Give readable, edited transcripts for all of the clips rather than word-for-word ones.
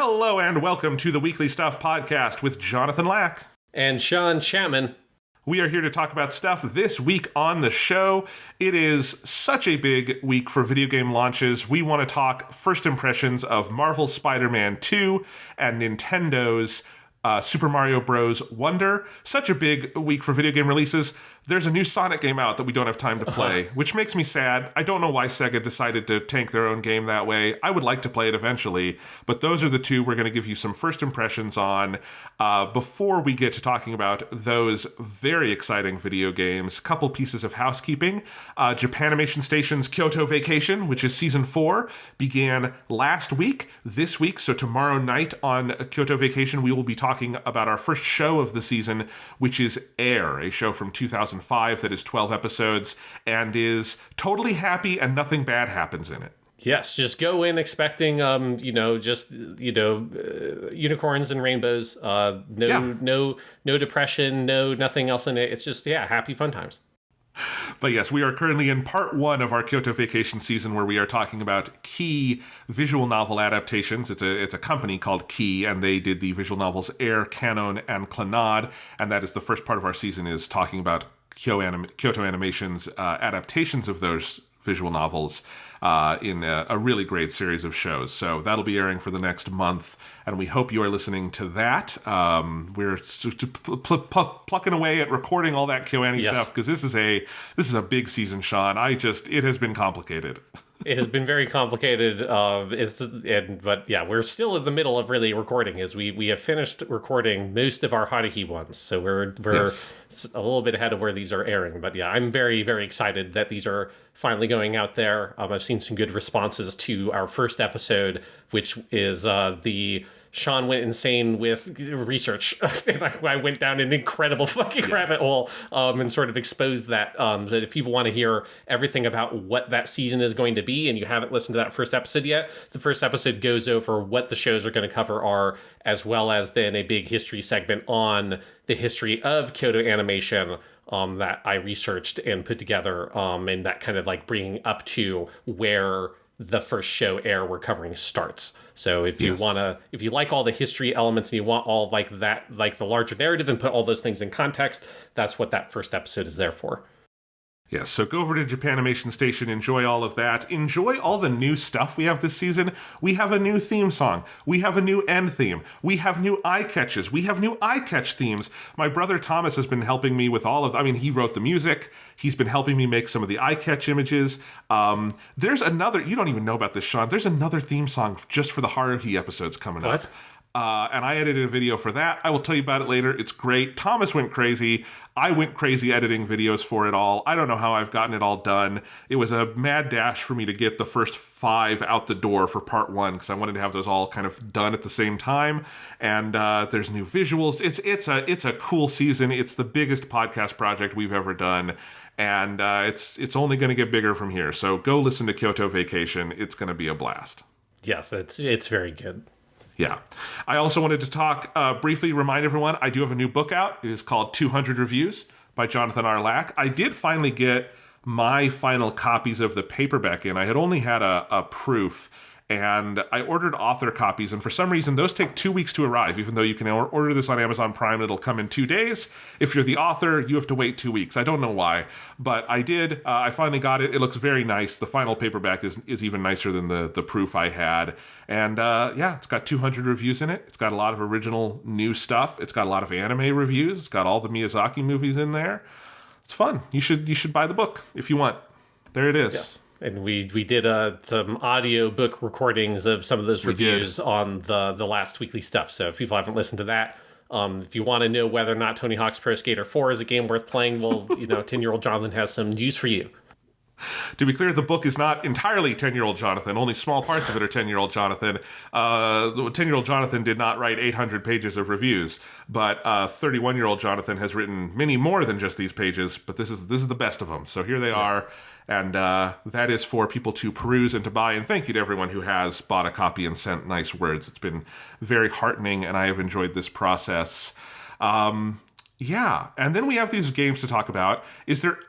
Hello and welcome to the Weekly Stuff Podcast with Jonathan Lack. And Sean Chapman. We are here to talk about stuff this week on the show. It is such a big week for video game launches. We want to talk first impressions of Marvel's Spider-Man 2 and Nintendo's Super Mario Bros. Wonder. Such a big week for video game releases. There's a new Sonic game out that we don't have time to play, which makes me sad. I don't know why Sega decided to tank their own game that way. I would like to play it eventually, but those are the two we're going to give you some first impressions on. Before we get to talking about those very exciting video games, couple pieces of housekeeping. Japanimation Station's Kyoto Vacation, which is Season 4, began last week. This week, so tomorrow night on Kyoto Vacation, we will be talking about our first show of the season, which is Air, a show from 2005 that is 12 episodes and is totally happy and nothing bad happens in it. Yes, just go in expecting, unicorns and rainbows. No depression, nothing else in it. It's just, happy fun times. But yes, we are currently in part one of our Kyoto Vacation season where we are talking about Key visual novel adaptations. It's a company called Key, and they did the visual novels Air, Canon, and Clannad, and that is the first part of our season is talking about Kyoto Animation's adaptations of those visual novels in a really great series of shows. So that'll be airing for the next month, and we hope you are listening to that. We're plucking away at recording all that KyoAni stuff because this is a big season, Sean. It has been complicated. It has been very complicated, but we're still in the middle of really recording. As we have finished recording most of our Haruhi ones, so we're a little bit ahead of where these are airing. But I'm very, very excited that these are finally going out there. I've seen some good responses to our first episode, which is the Sean went insane with research. And I went down an incredible fucking rabbit hole and sort of exposed that if people want to hear everything about what that season is going to be and you haven't listened to that first episode yet, the first episode goes over what the shows are going to cover are, as well as then a big history segment on the history of Kyoto Animation that I researched and put together, and that kind of like bringing up to where the first show Air we're covering starts. So if you if you like all the history elements and you want all like that, like the larger narrative and put all those things in context, that's what that first episode is there for. Yes, so go over to Japanimation Station, enjoy all of that. Enjoy all the new stuff we have this season. We have a new theme song. We have a new end theme. We have new eye catches. We have new eye catch themes. My brother Thomas has been helping me with he wrote the music. He's been helping me make some of the eye catch images. There's another, you don't even know about this, Sean. There's another theme song just for the Haruhi episodes coming up. And I edited a video for that. I will tell you about it later. It's great. Thomas went crazy. I went crazy editing videos for it all. I don't know how I've gotten it all done. It was a mad dash for me to get the first 5 out the door for part 1 because I wanted to have those all kind of done at the same time. And there's new visuals. It's a cool season. It's the biggest podcast project we've ever done. And it's only going to get bigger from here. So go listen to Kyoto Vacation. It's going to be a blast. Yes, it's very good. Yeah. I also wanted to talk briefly, remind everyone, I do have a new book out. It is called 200 Reviews by Jonathan R. Lack. I did finally get my final copies of the paperback in. I had only had a proof, and I ordered author copies, and for some reason, those take 2 weeks to arrive, even though you can order this on Amazon Prime, it'll come in 2 days. If you're the author, you have to wait 2 weeks. I don't know why, but I did. I finally got it. It looks very nice. The final paperback is even nicer than the proof I had. And it's got 200 reviews in it. It's got a lot of original new stuff. It's got a lot of anime reviews. It's got all the Miyazaki movies in there. It's fun. You should buy the book if you want. There it is. Yes. And we did some audio book recordings of some of those reviews on the last weekly stuff. So if people haven't listened to that, if you want to know whether or not Tony Hawk's Pro Skater 4 is a game worth playing, well, 10-year-old Jonathan has some news for you. To be clear, the book is not entirely 10-year-old Jonathan. Only small parts of it are 10-year-old Jonathan. 10-year-old Jonathan did not write 800 pages of reviews, but 31-year-old Jonathan has written many more than just these pages, but this is the best of them. So here they are, and that is for people to peruse and to buy, and thank you to everyone who has bought a copy and sent nice words. It's been very heartening, and I have enjoyed this process. Yeah, and then we have these games to talk about.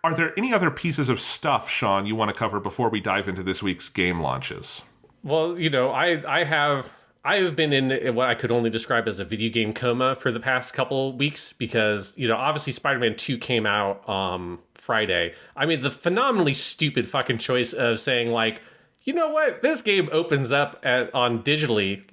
Are there any other pieces of stuff, Sean, you want to cover before we dive into this week's game launches? Well, I have I have been in what I could only describe as a video game coma for the past couple weeks because, obviously Spider-Man 2 came out Friday. I mean, the phenomenally stupid fucking choice of saying, like, you know what? This game opens up on digitally,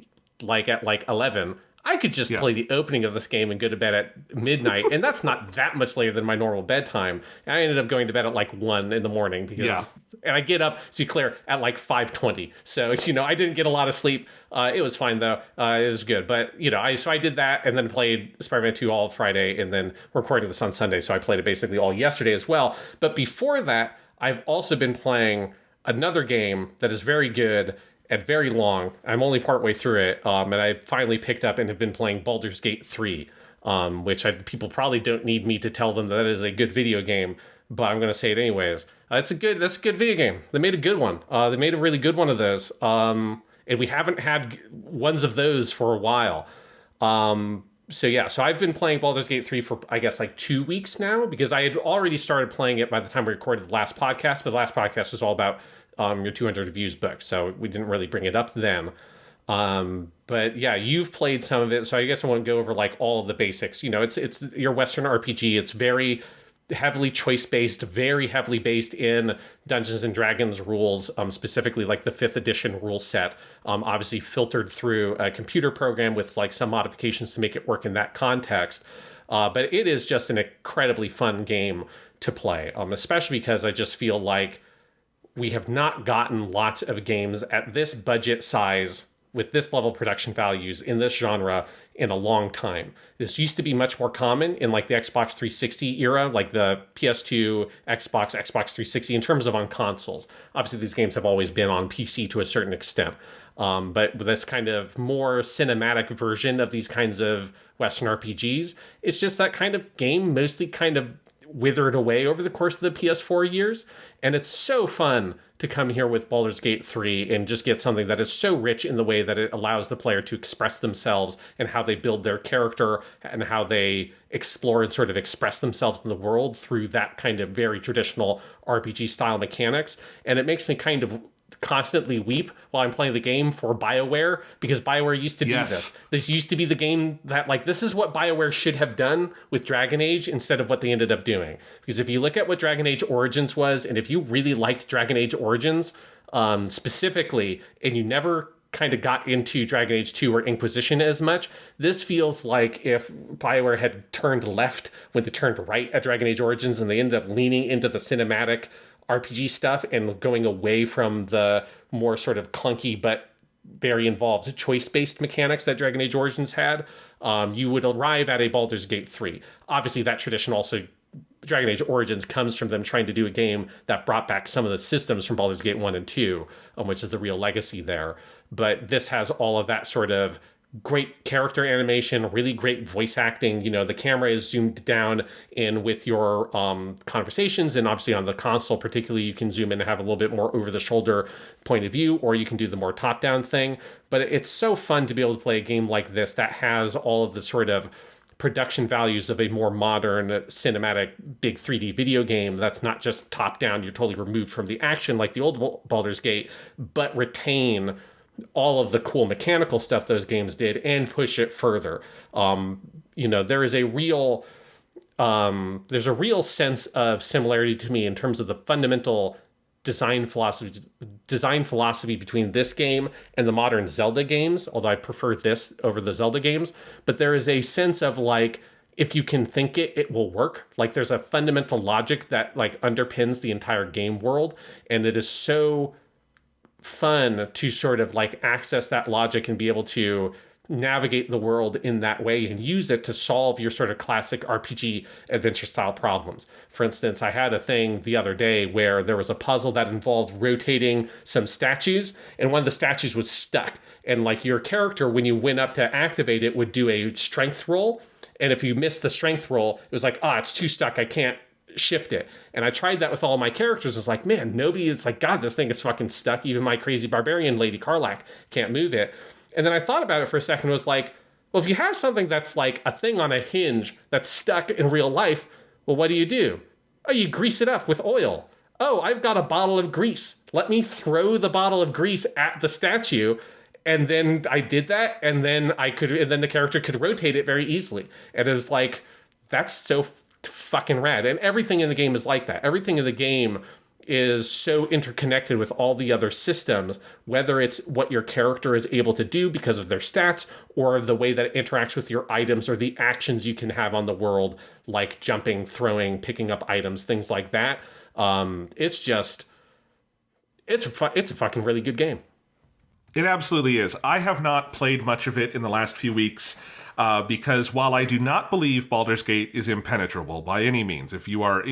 like, at, 11. I could just play the opening of this game and go to bed at midnight, and that's not that much later than my normal bedtime. And I ended up going to bed at 1 in the morning because, and I get up, to be clear, at 5:20. So I didn't get a lot of sleep. It was fine though. It was good, but I did that and then played Spider-Man 2 all Friday, and then recorded this on Sunday. So I played it basically all yesterday as well. But before that, I've also been playing another game that is very good and very long. I'm only partway through it, and I finally picked up and have been playing Baldur's Gate 3, which people probably don't need me to tell them that is a good video game, but I'm going to say it anyways. That's a good video game. They made a good one. They made a really good one of those, and we haven't had ones of those for a while. So I've been playing Baldur's Gate 3 for, I guess, 2 weeks now, because I had already started playing it by the time we recorded the last podcast, but the last podcast was all about your 200 reviews book, so we didn't really bring it up then. But yeah, you've played some of it, so I guess I won't go over all of the basics. It's your Western RPG. It's very heavily choice-based, very heavily based in Dungeons and Dragons rules, specifically the 5th edition rule set, obviously filtered through a computer program with some modifications to make it work in that context. But it is just an incredibly fun game to play, especially because I just feel like we have not gotten lots of games at this budget size with this level of production values in this genre in a long time. This used to be much more common in the Xbox 360 era, the PS2, Xbox 360 in terms of on consoles. Obviously, these games have always been on PC to a certain extent. But this kind of more cinematic version of these kinds of Western RPGs, it's just that kind of game mostly kind of withered away over the course of the PS4 years. And it's so fun to come here with Baldur's Gate 3 and just get something that is so rich in the way that it allows the player to express themselves and how they build their character and how they explore and sort of express themselves in the world through that kind of very traditional RPG style mechanics. And it makes me kind of constantly weep while I'm playing the game for BioWare, because BioWare used to do this. This used to be the game that this is what BioWare should have done with Dragon Age instead of what they ended up doing. Because if you look at what Dragon Age Origins was, and if you really liked Dragon Age Origins specifically, and you never kind of got into Dragon Age 2 or Inquisition as much, this feels like if BioWare had turned left when they turned right at Dragon Age Origins, and they ended up leaning into the cinematic RPG stuff and going away from the more sort of clunky but very involved choice-based mechanics that Dragon Age Origins had, you would arrive at a Baldur's Gate 3. Obviously, that tradition also, Dragon Age Origins, comes from them trying to do a game that brought back some of the systems from Baldur's Gate 1 and 2, which is the real legacy there. But this has all of that sort of great character animation, really great voice acting. The camera is zoomed down in with your conversations, and obviously on the console particularly, you can zoom in and have a little bit more over-the-shoulder point of view, or you can do the more top-down thing. But it's so fun to be able to play a game like this that has all of the sort of production values of a more modern cinematic big 3D video game that's not just top-down, you're totally removed from the action like the old Baldur's Gate, but retain all of the cool mechanical stuff those games did and push it further. There is a real there's a real sense of similarity to me in terms of the fundamental design philosophy between this game and the modern Zelda games, although I prefer this over the Zelda games. But there is a sense of if you can think it, it will work. There's a fundamental logic that underpins the entire game world, and it is so fun to sort of access that logic and be able to navigate the world in that way and use it to solve your sort of classic RPG adventure style problems. For instance, I had a thing the other day where there was a puzzle that involved rotating some statues, and one of the statues was stuck. And your character, when you went up to activate it, would do a strength roll. And if you missed the strength roll, it was it's too stuck, I can't shift it. And I tried that with all my characters. It's man, nobody, it's God, this thing is fucking stuck. Even my crazy barbarian lady Karlak can't move it. And then I thought about it for a second. It was well, if you have something that's a thing on a hinge that's stuck in real life, well, what do? Oh, you grease it up with oil. Oh, I've got a bottle of grease. Let me throw the bottle of grease at the statue, And then I did that, and then the character could rotate it very easily. And it was like, that's so fucking rad. And everything in the game is like that. Everything in the game is so interconnected with all the other systems, whether it's what your character is able to do because of their stats, or the way that it interacts with your items, or the actions you can have on the world, like jumping, throwing, picking up items, things like that. It's a fucking really good game. It absolutely is. I have not played much of it in the last few weeks because while I do not believe Baldur's Gate is impenetrable by any means, if you are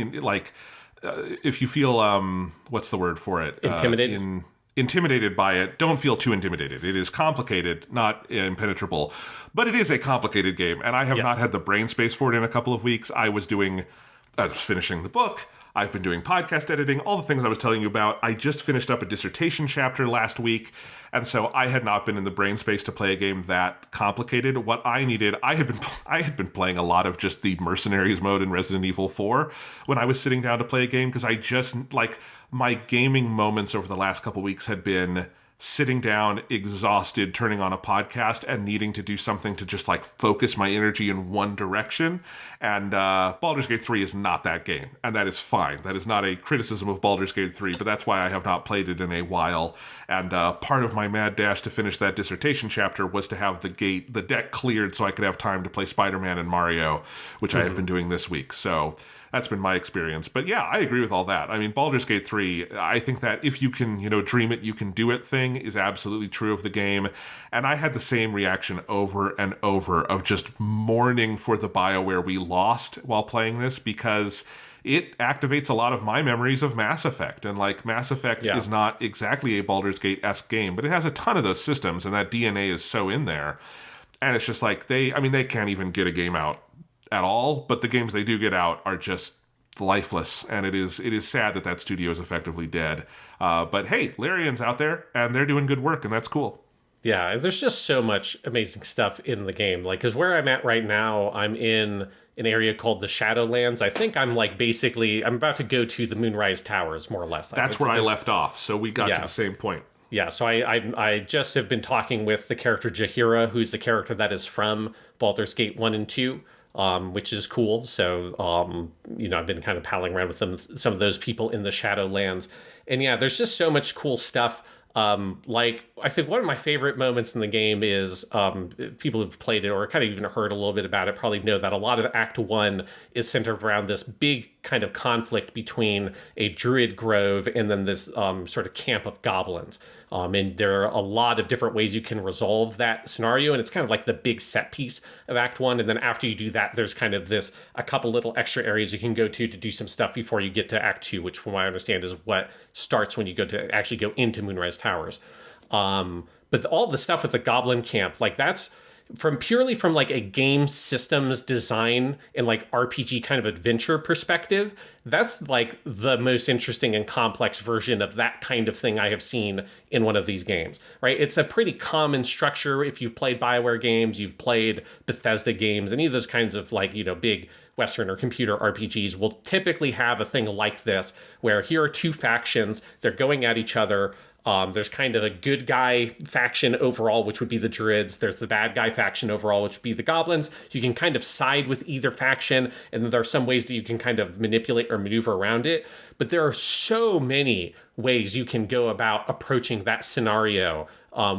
if you feel what's the word for it? Intimidated. Intimidated by it, don't feel too intimidated. It is complicated, not impenetrable, but it is a complicated game, and I have not had the brain space for it in a couple of weeks. I was finishing the book. I've been doing podcast editing, all the things I was telling you about. I just finished up a dissertation chapter last week, and so I had not been in the brain space to play a game that complicated. What I needed, I had been playing a lot of just the Mercenaries mode in Resident Evil 4 when I was sitting down to play a game, because I just, like, my gaming moments over the last couple weeks had been sitting down, exhausted, turning on a podcast, and needing to do something to just, like, focus my energy in one direction. And Baldur's Gate 3 is not that game, and that is fine. That is not a criticism of Baldur's Gate 3, but that's why I have not played it in a while. And part of my mad dash to finish that dissertation chapter was to have the deck cleared so I could have time to play Spider-Man and Mario, which I have been doing this week. So that's been my experience. But yeah, I agree with all that. I mean, Baldur's Gate 3, I think that if you can, dream it, you can do it thing is absolutely true of the game. And I had the same reaction over and over of just mourning for the BioWare we lost while playing this, because it activates a lot of my memories of Mass Effect. And like, Mass Effect is not exactly a Baldur's Gate-esque game, but it has a ton of those systems, and that DNA is so in there. And it's just like, they can't even get a game out at all, but the games they do get out are just lifeless, and it is sad that studio is effectively dead. But hey, Larian's out there, and they're doing good work, and that's cool. Yeah, there's just so much amazing stuff in the game. Like, because where I'm at right now, I'm in an area called the Shadowlands. I think I'm about to go to the Moonrise Towers, more or less. That's where I left off, so we got to the same point. Yeah, so I just have been talking with the character Jaheira, who's the character that is from Baldur's Gate 1 and 2. Which is cool. So, I've been kind of palling around with some of those people in the Shadowlands. And yeah, there's just so much cool stuff. Like, I think one of my favorite moments in the game is people who've played it or kind of even heard a little bit about it probably know that a lot of Act 1 is centered around this big kind of conflict between a druid grove and then this sort of camp of goblins. And there are a lot of different ways you can resolve that scenario, and it's kind of like the big set piece of Act 1. And then after you do that, there's kind of a couple little extra areas you can go to do some stuff before you get to Act 2, which from what I understand is what starts when you actually go into Moonrise Towers. But all the stuff with the Goblin Camp, like, that's purely from like a game systems design and like RPG kind of adventure perspective. That's like the most interesting and complex version of that kind of thing I have seen in one of these games, right? It's a pretty common structure. If you've played BioWare games, you've played Bethesda games, any of those kinds of like, big Western or computer RPGs will typically have a thing like this, where here are two factions, they're going at each other. There's kind of a good guy faction overall, which would be the Druids. There's the bad guy faction overall, which would be the Goblins. You can kind of side with either faction, and then there are some ways that you can kind of manipulate or maneuver around it. But there are so many ways you can go about approaching that scenario,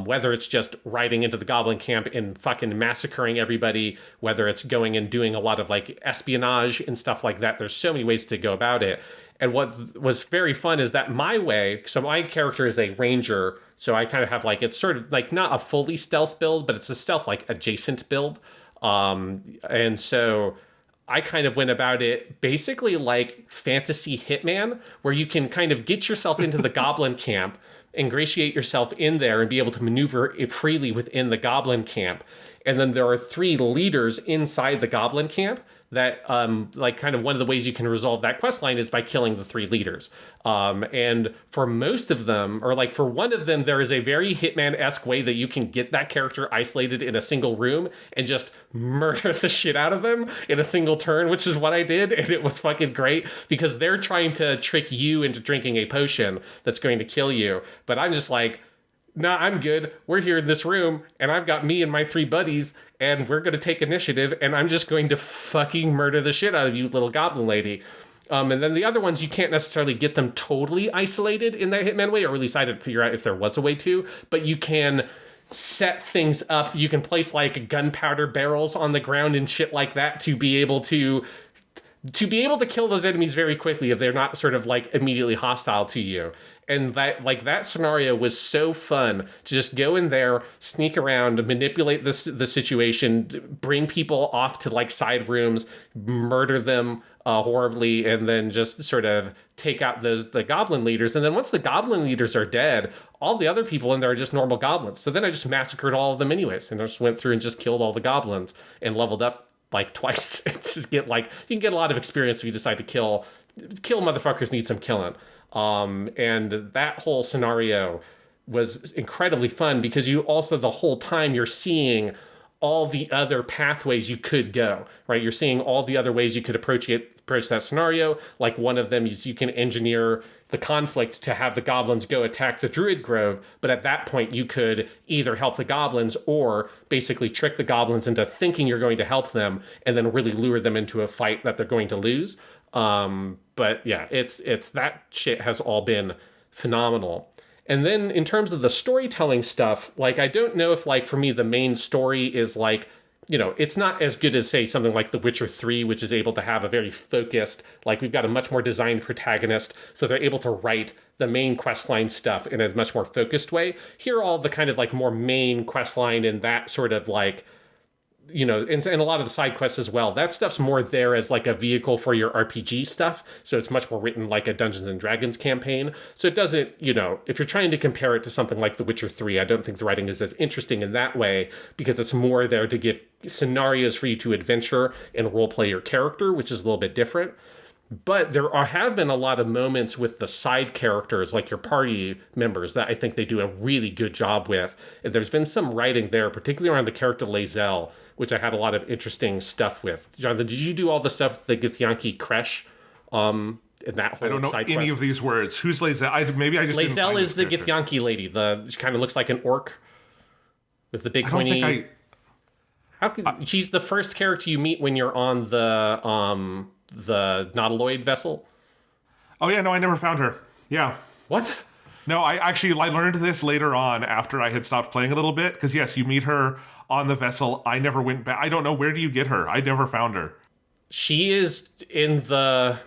whether it's just riding into the Goblin camp and fucking massacring everybody, whether it's going and doing a lot of like espionage and stuff like that. There's so many ways to go about it. And what was very fun is that my way, so my character is a ranger, so I kind of have like, it's sort of like not a fully stealth build, but it's a stealth like adjacent build. And so I kind of went about it basically like fantasy Hitman, where you can kind of get yourself into the Goblin camp, ingratiate yourself in there and be able to maneuver it freely within the Goblin camp. And then there are 3 leaders inside the Goblin camp that like kind of one of the ways you can resolve that quest line is by killing the 3 leaders. And for most of them, or like for one of them, there is a very Hitman-esque way that you can get that character isolated in a single room and just murder the shit out of them in a single turn, which is what I did. And it was fucking great because they're trying to trick you into drinking a potion that's going to kill you. But I'm just like, nah, I'm good. We're here in this room, and I've got me and my 3 buddies, and we're going to take initiative, and I'm just going to fucking murder the shit out of you, little goblin lady. And then the other ones, you can't necessarily get them totally isolated in that Hitman way, or at least I didn't figure out if there was a way to, but you can set things up. You can place like gunpowder barrels on the ground and shit like that to be able to kill those enemies very quickly if they're not sort of like immediately hostile to you. And that scenario was so fun to just go in there, sneak around, manipulate the situation, bring people off to like side rooms, murder them horribly, and then just sort of take out the goblin leaders. And then once the goblin leaders are dead, all the other people in there are just normal goblins. So then I just massacred all of them anyways, and I just went through and just killed all the goblins and leveled up like twice. It's just you can get a lot of experience if you decide to kill motherfuckers need some killing. And that whole scenario was incredibly fun because you also the whole time you're seeing all the other pathways you could go, right? You're seeing all the other ways you could approach that scenario. Like one of them is you can engineer the conflict to have the goblins go attack the druid grove, but at that point you could either help the goblins or basically trick the goblins into thinking you're going to help them and then really lure them into a fight that they're going to lose. But yeah, it's that shit has all been phenomenal. And then in terms of the storytelling stuff, like, I don't know if, like, for me, the main story is, like, you know, it's not as good as, say, something like The Witcher 3, which is able to have a very focused, like, we've got a much more designed protagonist, so they're able to write the main questline stuff in a much more focused way. Here, all the kind of, like, more main questline and that sort of, like, you know, and a lot of the side quests as well. That stuff's more there as like a vehicle for your RPG stuff. So it's much more written like a Dungeons and Dragons campaign. So it doesn't, you know, if you're trying to compare it to something like The Witcher 3, I don't think the writing is as interesting in that way because it's more there to give scenarios for you to adventure and roleplay your character, which is a little bit different. But there have been a lot of moments with the side characters, like your party members, that I think they do a really good job with. And there's been some writing there, particularly around the character Lae'zel, which I had a lot of interesting stuff with. Jonathan, did you do all the stuff with the Githyanki Kresh in that whole I don't know side any quest? of these words. Who's Lae'zel? Maybe I just didn't Lae'zel find is the this character. Githyanki lady. She kind of looks like an orc with the big I don't pointy... think She's the first character you meet when you're on the Nautiloid vessel. Oh, yeah, no, I never found her. Yeah. What? No, I learned this later on after I had stopped playing a little bit. Because, yes, you meet her on the vessel. I never went back. I don't know. Where do you get her? I never found her. She is in the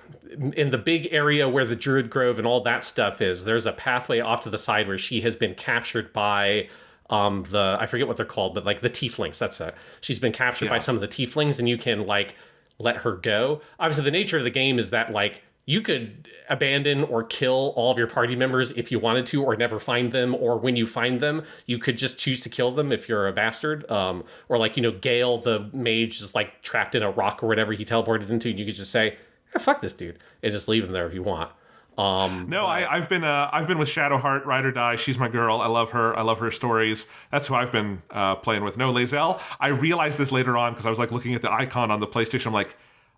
big area where the Druid Grove and all that stuff is. There's a pathway off to the side where she has been captured by I forget what they're called, but like the tieflings. That's it. She's been captured by some of the tieflings, and you can like let her go. Obviously, the nature of the game is that like you could abandon or kill all of your party members if you wanted to, or never find them, or when you find them, you could just choose to kill them if you're a bastard. Or like, you know, Gale, the mage, is like trapped in a rock or whatever he teleported into, and you could just say, fuck this dude, and just leave him there if you want. I've been with Shadowheart, Ride or Die. She's my girl. I love her. I love her stories. That's who I've been playing with. No, Lae'zel. I realized this later on because I was like looking at the icon on the PlayStation. I'm like,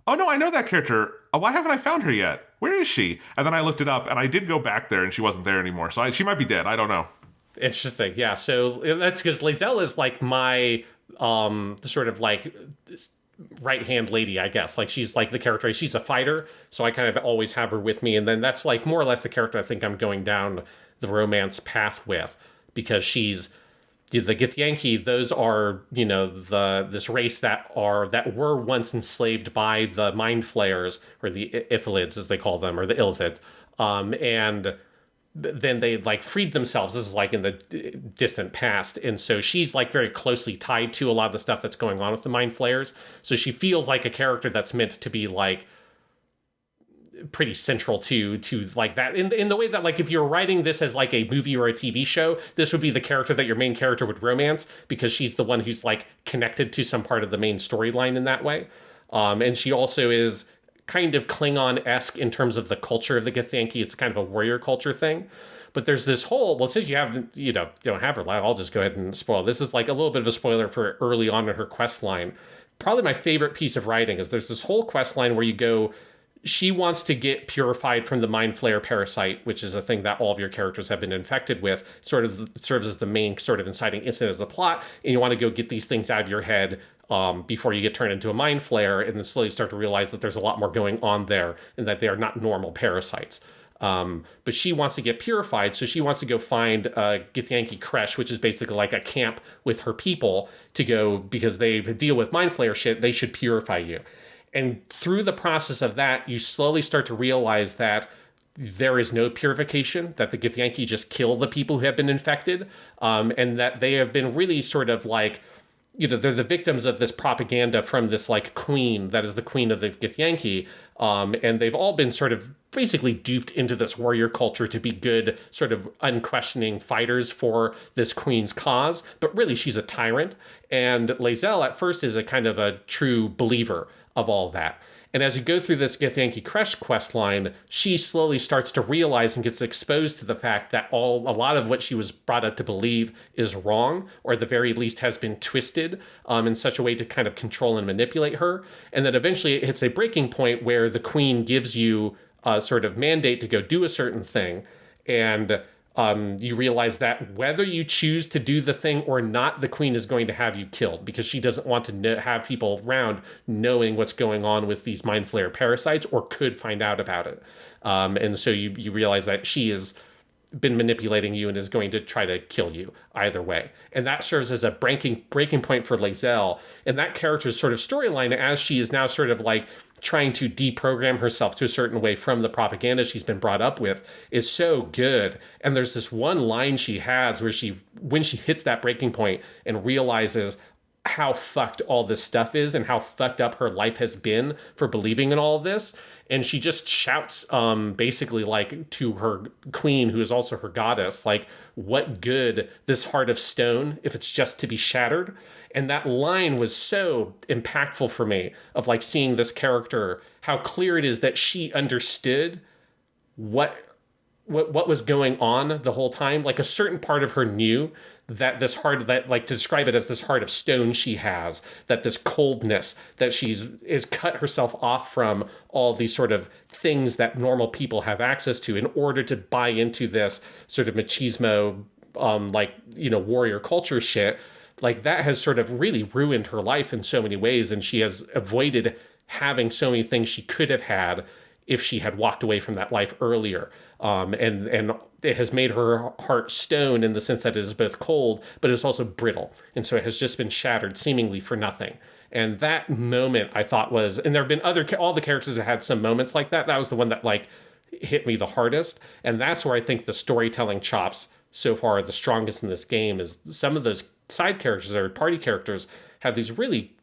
oh no, I know that character. Why haven't I found her yet? Where is she? And then I looked it up, and I did go back there, and she wasn't there anymore. So she might be dead. I don't know. Interesting. Yeah. So that's because Lae'zel is like my sort of like right-hand lady, I guess. Like, she's like the character. She's a fighter, so I kind of always have her with me. And then that's like more or less the character I think I'm going down the romance path with, because she's the Githyanki. Those are, you know, this race that were once enslaved by the Mind Flayers, or the Ithalids as they call them, or the Illithids, and then they like freed themselves. This is like in the distant past, and so she's like very closely tied to a lot of the stuff that's going on with the Mind Flayers. So she feels like a character that's meant to be like pretty central to like that in the way that, like, if you're writing this as like a movie or a TV show, this would be the character that your main character would romance, because she's the one who's like connected to some part of the main storyline in that way. And she also is kind of Klingon-esque in terms of the culture of the Githyanki. It's kind of a warrior culture thing. But there's this whole, well, since you don't have her, I'll just go ahead and spoil. This is like a little bit of a spoiler for early on in her quest line. Probably my favorite piece of writing is there's this whole quest line where you go she wants to get purified from the mind flayer parasite, which is a thing that all of your characters have been infected with, sort of serves as the main sort of inciting incident as the plot. And you want to go get these things out of your head before you get turned into a mind flayer, and then slowly start to realize that there's a lot more going on there and that they are not normal parasites. But she wants to get purified, so she wants to go find Githyanki Kresh, which is basically like a camp with her people, to go, because they deal with mind flayer shit, they should purify you. And through the process of that, you slowly start to realize that there is no purification, that the Githyanki just kill the people who have been infected, and that they have been really sort of like, they're the victims of this propaganda from this like queen that is the queen of the Githyanki, and they've all been sort of basically duped into this warrior culture to be good, sort of unquestioning fighters for this queen's cause. But really, she's a tyrant, and Lae'zel at first is a kind of a true believer of all that. And as you go through this Githyanki Kresh quest line, she slowly starts to realize and gets exposed to the fact that a lot of what she was brought up to believe is wrong, or at the very least has been twisted in such a way to kind of control and manipulate her. And then eventually it hits a breaking point where the queen gives you a sort of mandate to go do a certain thing. And you realize that whether you choose to do the thing or not, the queen is going to have you killed, because she doesn't want to have people around knowing what's going on with these mind flayer parasites, or could find out about it. And so you realize that she has been manipulating you and is going to try to kill you either way. And that serves as a breaking point for Lae'zel. And that character's sort of storyline, as she is now sort of like trying to deprogram herself to a certain way from the propaganda she's been brought up with, is so good. And there's this one line she has where when she hits that breaking point and realizes how fucked all this stuff is and how fucked up her life has been for believing in all of this. And she just shouts basically like to her queen, who is also her goddess, like, what good this heart of stone if it's just to be shattered? And that line was so impactful for me, of like seeing this character, how clear it is that she understood what was going on the whole time. Like a certain part of her knew that this heart, that like to describe it as this heart of stone she has, that this coldness that is cut herself off from all these sort of things that normal people have access to in order to buy into this sort of machismo, warrior culture shit. Like that has sort of really ruined her life in so many ways. And she has avoided having so many things she could have had if she had walked away from that life earlier. And it has made her heart stone in the sense that it is both cold, but it's also brittle. And so it has just been shattered seemingly for nothing. And that moment I thought was, and there have been all the characters that had some moments like that. That was the one that like hit me the hardest. And that's where I think the storytelling chops so far are the strongest in this game, is some of those side characters or party characters have these really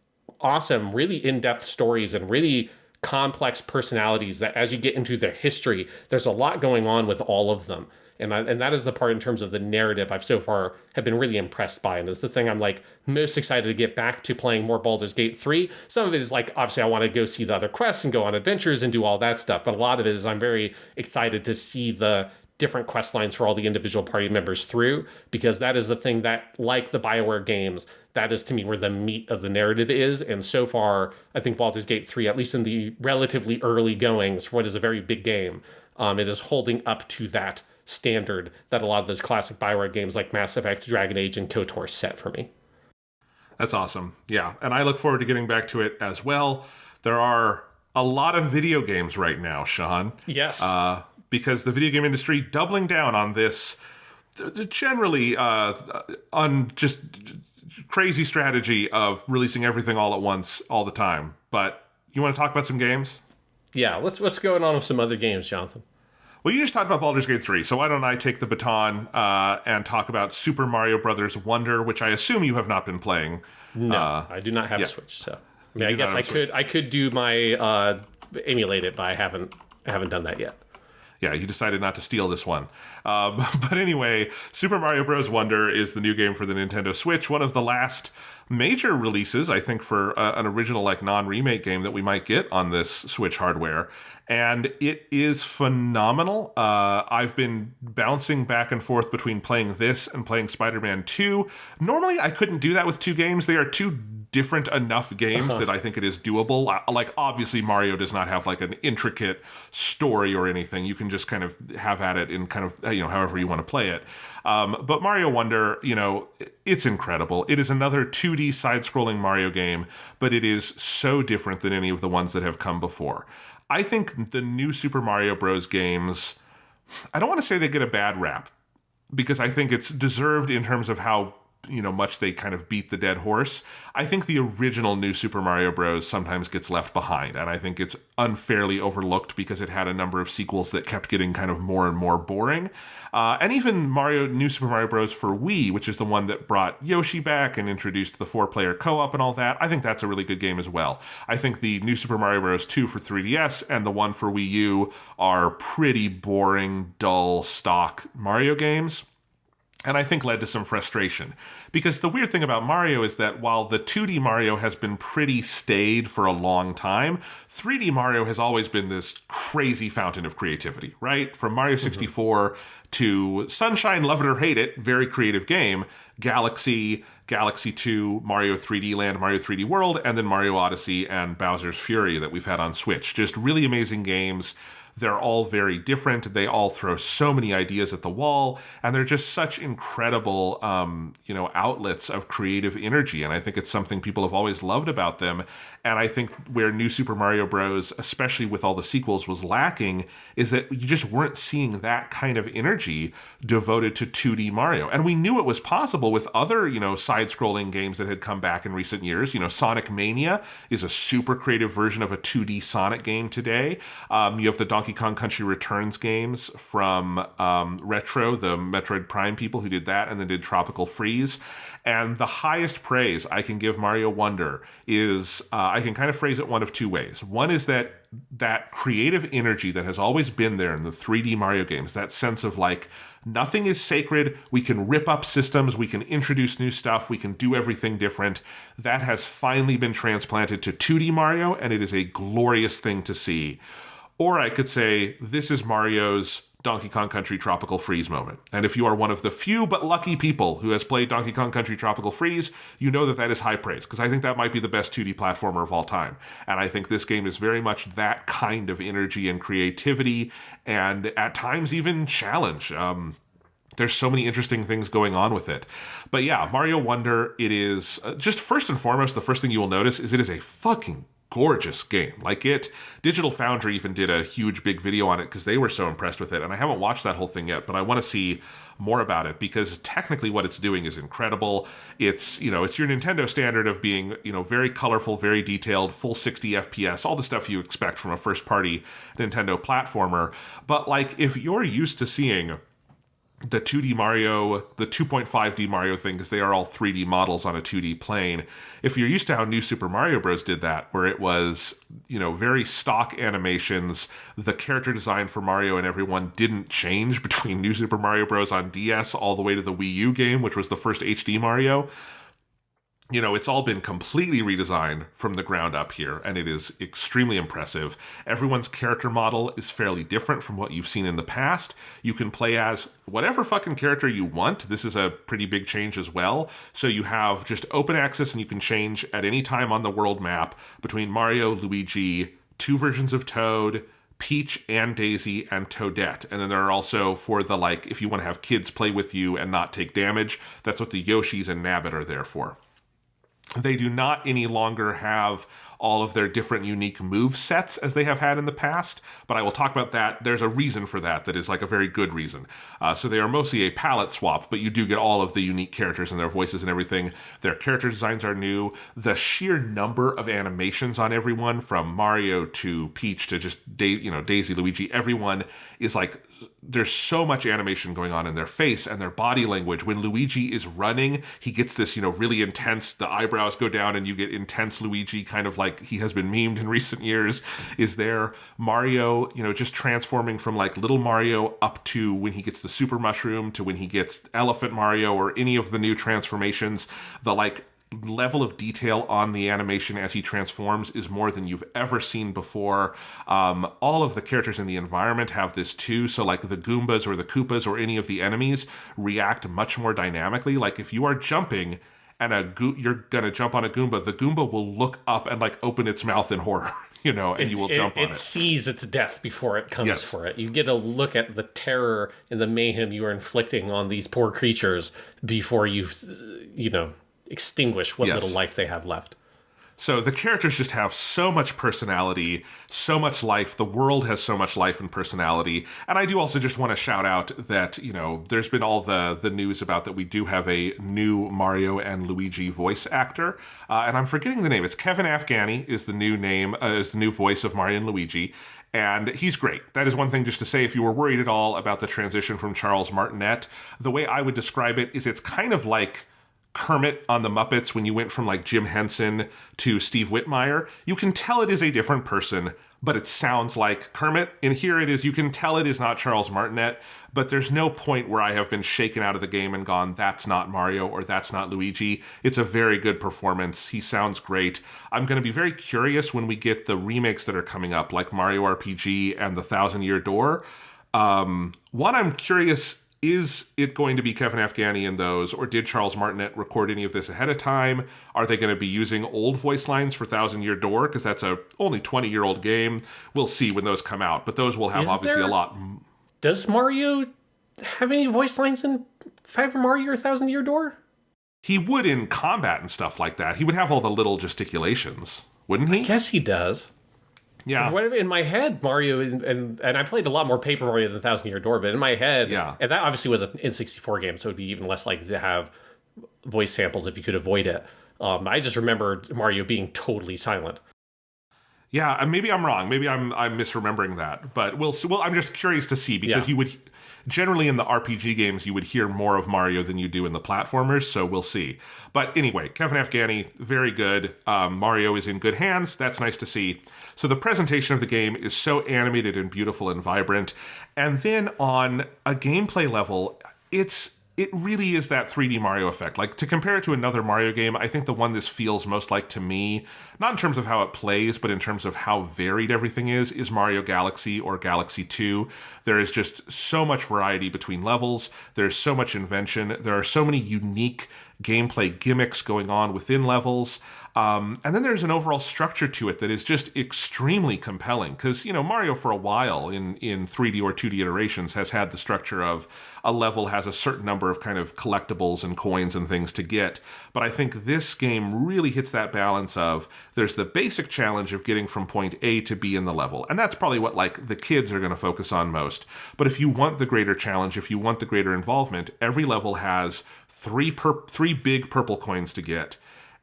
awesome, really in-depth stories and really complex personalities that as you get into their history, there's a lot going on with all of them. And that is the part in terms of the narrative I've so far have been really impressed by. And it's the thing I'm like most excited to get back to playing more Baldur's Gate 3. Some of it is like, obviously I want to go see the other quests and go on adventures and do all that stuff. But a lot of it is I'm very excited to see the different quest lines for all the individual party members through, because that is the thing that, like the BioWare games, that is to me where the meat of the narrative is. And so far, I think Baldur's Gate 3, at least in the relatively early goings for what is a very big game, it is holding up to that standard that a lot of those classic BioWare games like Mass Effect, Dragon Age, and KOTOR set for me. That's awesome. Yeah, and I look forward to getting back to it as well. There are a lot of video games right now, Sean. Yes. Because the video game industry doubling down on this generally on just crazy strategy of releasing everything all at once all the time. But you want to talk about some games? Yeah, what's going on with some other games, Jonathan? Well, you just talked about Baldur's Gate 3, so why don't I take the baton and talk about Super Mario Brothers Wonder, which I assume you have not been playing. No, I do not have a Switch, so I mean, I guess I could do my emulate it, but I haven't done that yet. Yeah, you decided not to steal this one. But anyway, Super Mario Bros. Wonder is the new game for the Nintendo Switch, one of the last major releases, I think, for an original, like, non-remake game that we might get on this Switch hardware. And it is phenomenal. I've been bouncing back and forth between playing this and playing Spider-Man 2. Normally, I couldn't do that with two games. They are two different enough games that I think it is doable. Like, obviously, Mario does not have like an intricate story or anything. You can just kind of have at it in kind of, however you want to play it. But Mario Wonder, it's incredible. It is another 2D side-scrolling Mario game, but it is so different than any of the ones that have come before. I think the new Super Mario Bros. Games, I don't want to say they get a bad rap, because I think it's deserved in terms of how much they kind of beat the dead horse. I think the original new Super Mario Bros. Sometimes gets left behind, and I think it's unfairly overlooked because it had a number of sequels that kept getting kind of more and more boring. And even New Super Mario Bros. For Wii, which is the one that brought Yoshi back and introduced the 4-player co-op and all that, I think that's a really good game as well. I think the new Super Mario Bros. 2 for 3DS and the one for Wii U are pretty boring, dull, stock Mario games. And I think led to some frustration. Because the weird thing about Mario is that while the 2D Mario has been pretty staid for a long time, 3D Mario has always been this crazy fountain of creativity, right? From Mario 64 to Sunshine, love it or hate it, very creative game, Galaxy, Galaxy 2, Mario 3D Land, Mario 3D World, and then Mario Odyssey and Bowser's Fury that we've had on Switch. Just really amazing games. They're all very different. They all throw so many ideas at the wall, and they're just such incredible, outlets of creative energy. And I think it's something people have always loved about them. And I think where New Super Mario Bros., especially with all the sequels, was lacking is that you just weren't seeing that kind of energy devoted to 2D Mario. And we knew it was possible with other, side-scrolling games that had come back in recent years. Sonic Mania is a super creative version of a 2D Sonic game today. You have the Donkey Kong Country Returns games from Retro, the Metroid Prime people who did that and then did Tropical Freeze. And the highest praise I can give Mario Wonder is, I can kind of phrase it one of two ways. One is that creative energy that has always been there in the 3D Mario games, that sense of like, nothing is sacred, we can rip up systems, we can introduce new stuff, we can do everything different. That has finally been transplanted to 2D Mario, and it is a glorious thing to see. Or I could say, this is Mario's Donkey Kong Country Tropical Freeze moment. And if you are one of the few but lucky people who has played Donkey Kong Country Tropical Freeze, you know that that is high praise, because I think that might be the best 2D platformer of all time. And I think this game is very much that kind of energy and creativity, and at times even challenge. There's so many interesting things going on with it. But yeah, Mario Wonder, it is, just first and foremost, the first thing you will notice is it is a fucking gorgeous game. Digital Foundry even did a huge big video on it because they were so impressed with it, and I haven't watched that whole thing yet, but I want to see more about it because technically what it's doing is incredible. It's your Nintendo standard of being very colorful, very detailed, full 60 FPS, all the stuff you expect from a first party Nintendo platformer. But if you're used to seeing the 2D Mario, the 2.5D Mario thing, because they are all 3D models on a 2D plane. If you're used to how New Super Mario Bros. Did that, where it was, very stock animations, the character design for Mario and everyone didn't change between New Super Mario Bros. On DS all the way to the Wii U game, which was the first HD Mario. It's all been completely redesigned from the ground up here, and it is extremely impressive. Everyone's character model is fairly different from what you've seen in the past. You can play as whatever fucking character you want. This is a pretty big change as well. So you have just open access, and you can change at any time on the world map between Mario, Luigi, two versions of Toad, Peach and Daisy and Toadette. And then there are also, for the if you want to have kids play with you and not take damage, that's what the Yoshis and Nabbit are there for. They do not any longer have all of their different unique move sets as they have had in the past, but I will talk about that. There's a reason for that is a very good reason. So they are mostly a palette swap, but you do get all of the unique characters and their voices and everything. Their character designs are new. The sheer number of animations on everyone, from Mario to Peach to just Daisy, Luigi, everyone is there's so much animation going on in their face and their body language. When Luigi is running, he gets this, really intense, the eyebrows go down and you get intense Luigi, kind of he has been memed in recent years, is there. Mario, just transforming from little Mario up to when he gets the super mushroom to when he gets Elephant Mario or any of the new transformations, the level of detail on the animation as he transforms is more than you've ever seen before. All of the characters in the environment have this too. So the Goombas or the Koopas or any of the enemies react much more dynamically. If you are jumping and you're going to jump on a Goomba, the Goomba will look up and like open its mouth in horror, and you will jump on it. It sees its death before it comes Yes. for it. You get a look at the terror and the mayhem you are inflicting on these poor creatures before you extinguish what Yes. little life they have left. So the characters just have so much personality, so much life. The world has so much life and personality. And I do also just want to shout out that, there's been all the news about that we do have a new Mario and Luigi voice actor. And I'm forgetting the name. It's Kevin Afghani is the new name, is the new voice of Mario and Luigi. And he's great. That is one thing just to say, if you were worried at all about the transition from Charles Martinet, the way I would describe it is it's kind of like Kermit on the Muppets when you went from like Jim Henson to Steve Whitmire. You can tell it is a different person, but it sounds like Kermit. And here it is, you can tell it is not Charles Martinet, but there's no point where I have been shaken out of the game and gone, that's not Mario or that's not Luigi. It's a very good performance. He sounds great. I'm going to be very curious when we get the remakes that are coming up, like Mario RPG and the Thousand Year Door. One, I'm curious, is it going to be Kevin Afghani in those, or did Charles Martinet record any of this ahead of time? Are they going to be using old voice lines for Thousand Year Door? Because that's a only 20-year-old game. We'll see when those come out, but those will have obviously a lot. Does Mario have any voice lines in Paper Mario or Thousand Year Door? He would in combat and stuff like that. He would have all the little gesticulations, wouldn't he? I guess he does. Yeah. In my head, Mario, and I played a lot more Paper Mario than Thousand Year Door, but in my head, Yeah. And that obviously was an N64 game, so it would be even less likely to have voice samples if you could avoid it. I just remember Mario being totally silent. Yeah, and maybe I'm wrong. Maybe I'm misremembering that. But we'll see. Well, I'm just curious to see, because you would generally in the RPG games you would hear more of Mario than you do in the platformers. So we'll see. But anyway, Kevin Afghani, very good. Mario is in good hands. That's nice to see. So the presentation of the game is so animated and beautiful and vibrant. And then on a gameplay level, it really is that 3D Mario effect. Like, to compare it to another Mario game, I think the one this feels most like to me, not in terms of how it plays, but in terms of how varied everything is Mario Galaxy or Galaxy 2. There is just so much variety between levels. There's so much invention. There are so many unique gameplay gimmicks going on within levels. And then there's an overall structure to it that is just extremely compelling, because, Mario for a while in 3D or 2D iterations has had the structure of a level has a certain number of kind of collectibles and coins and things to get. But I think this game really hits that balance of there's the basic challenge of getting from point A to B in the level. And that's probably what like the kids are going to focus on most. But if you want the greater challenge, if you want the greater involvement, every level has three big purple coins to get.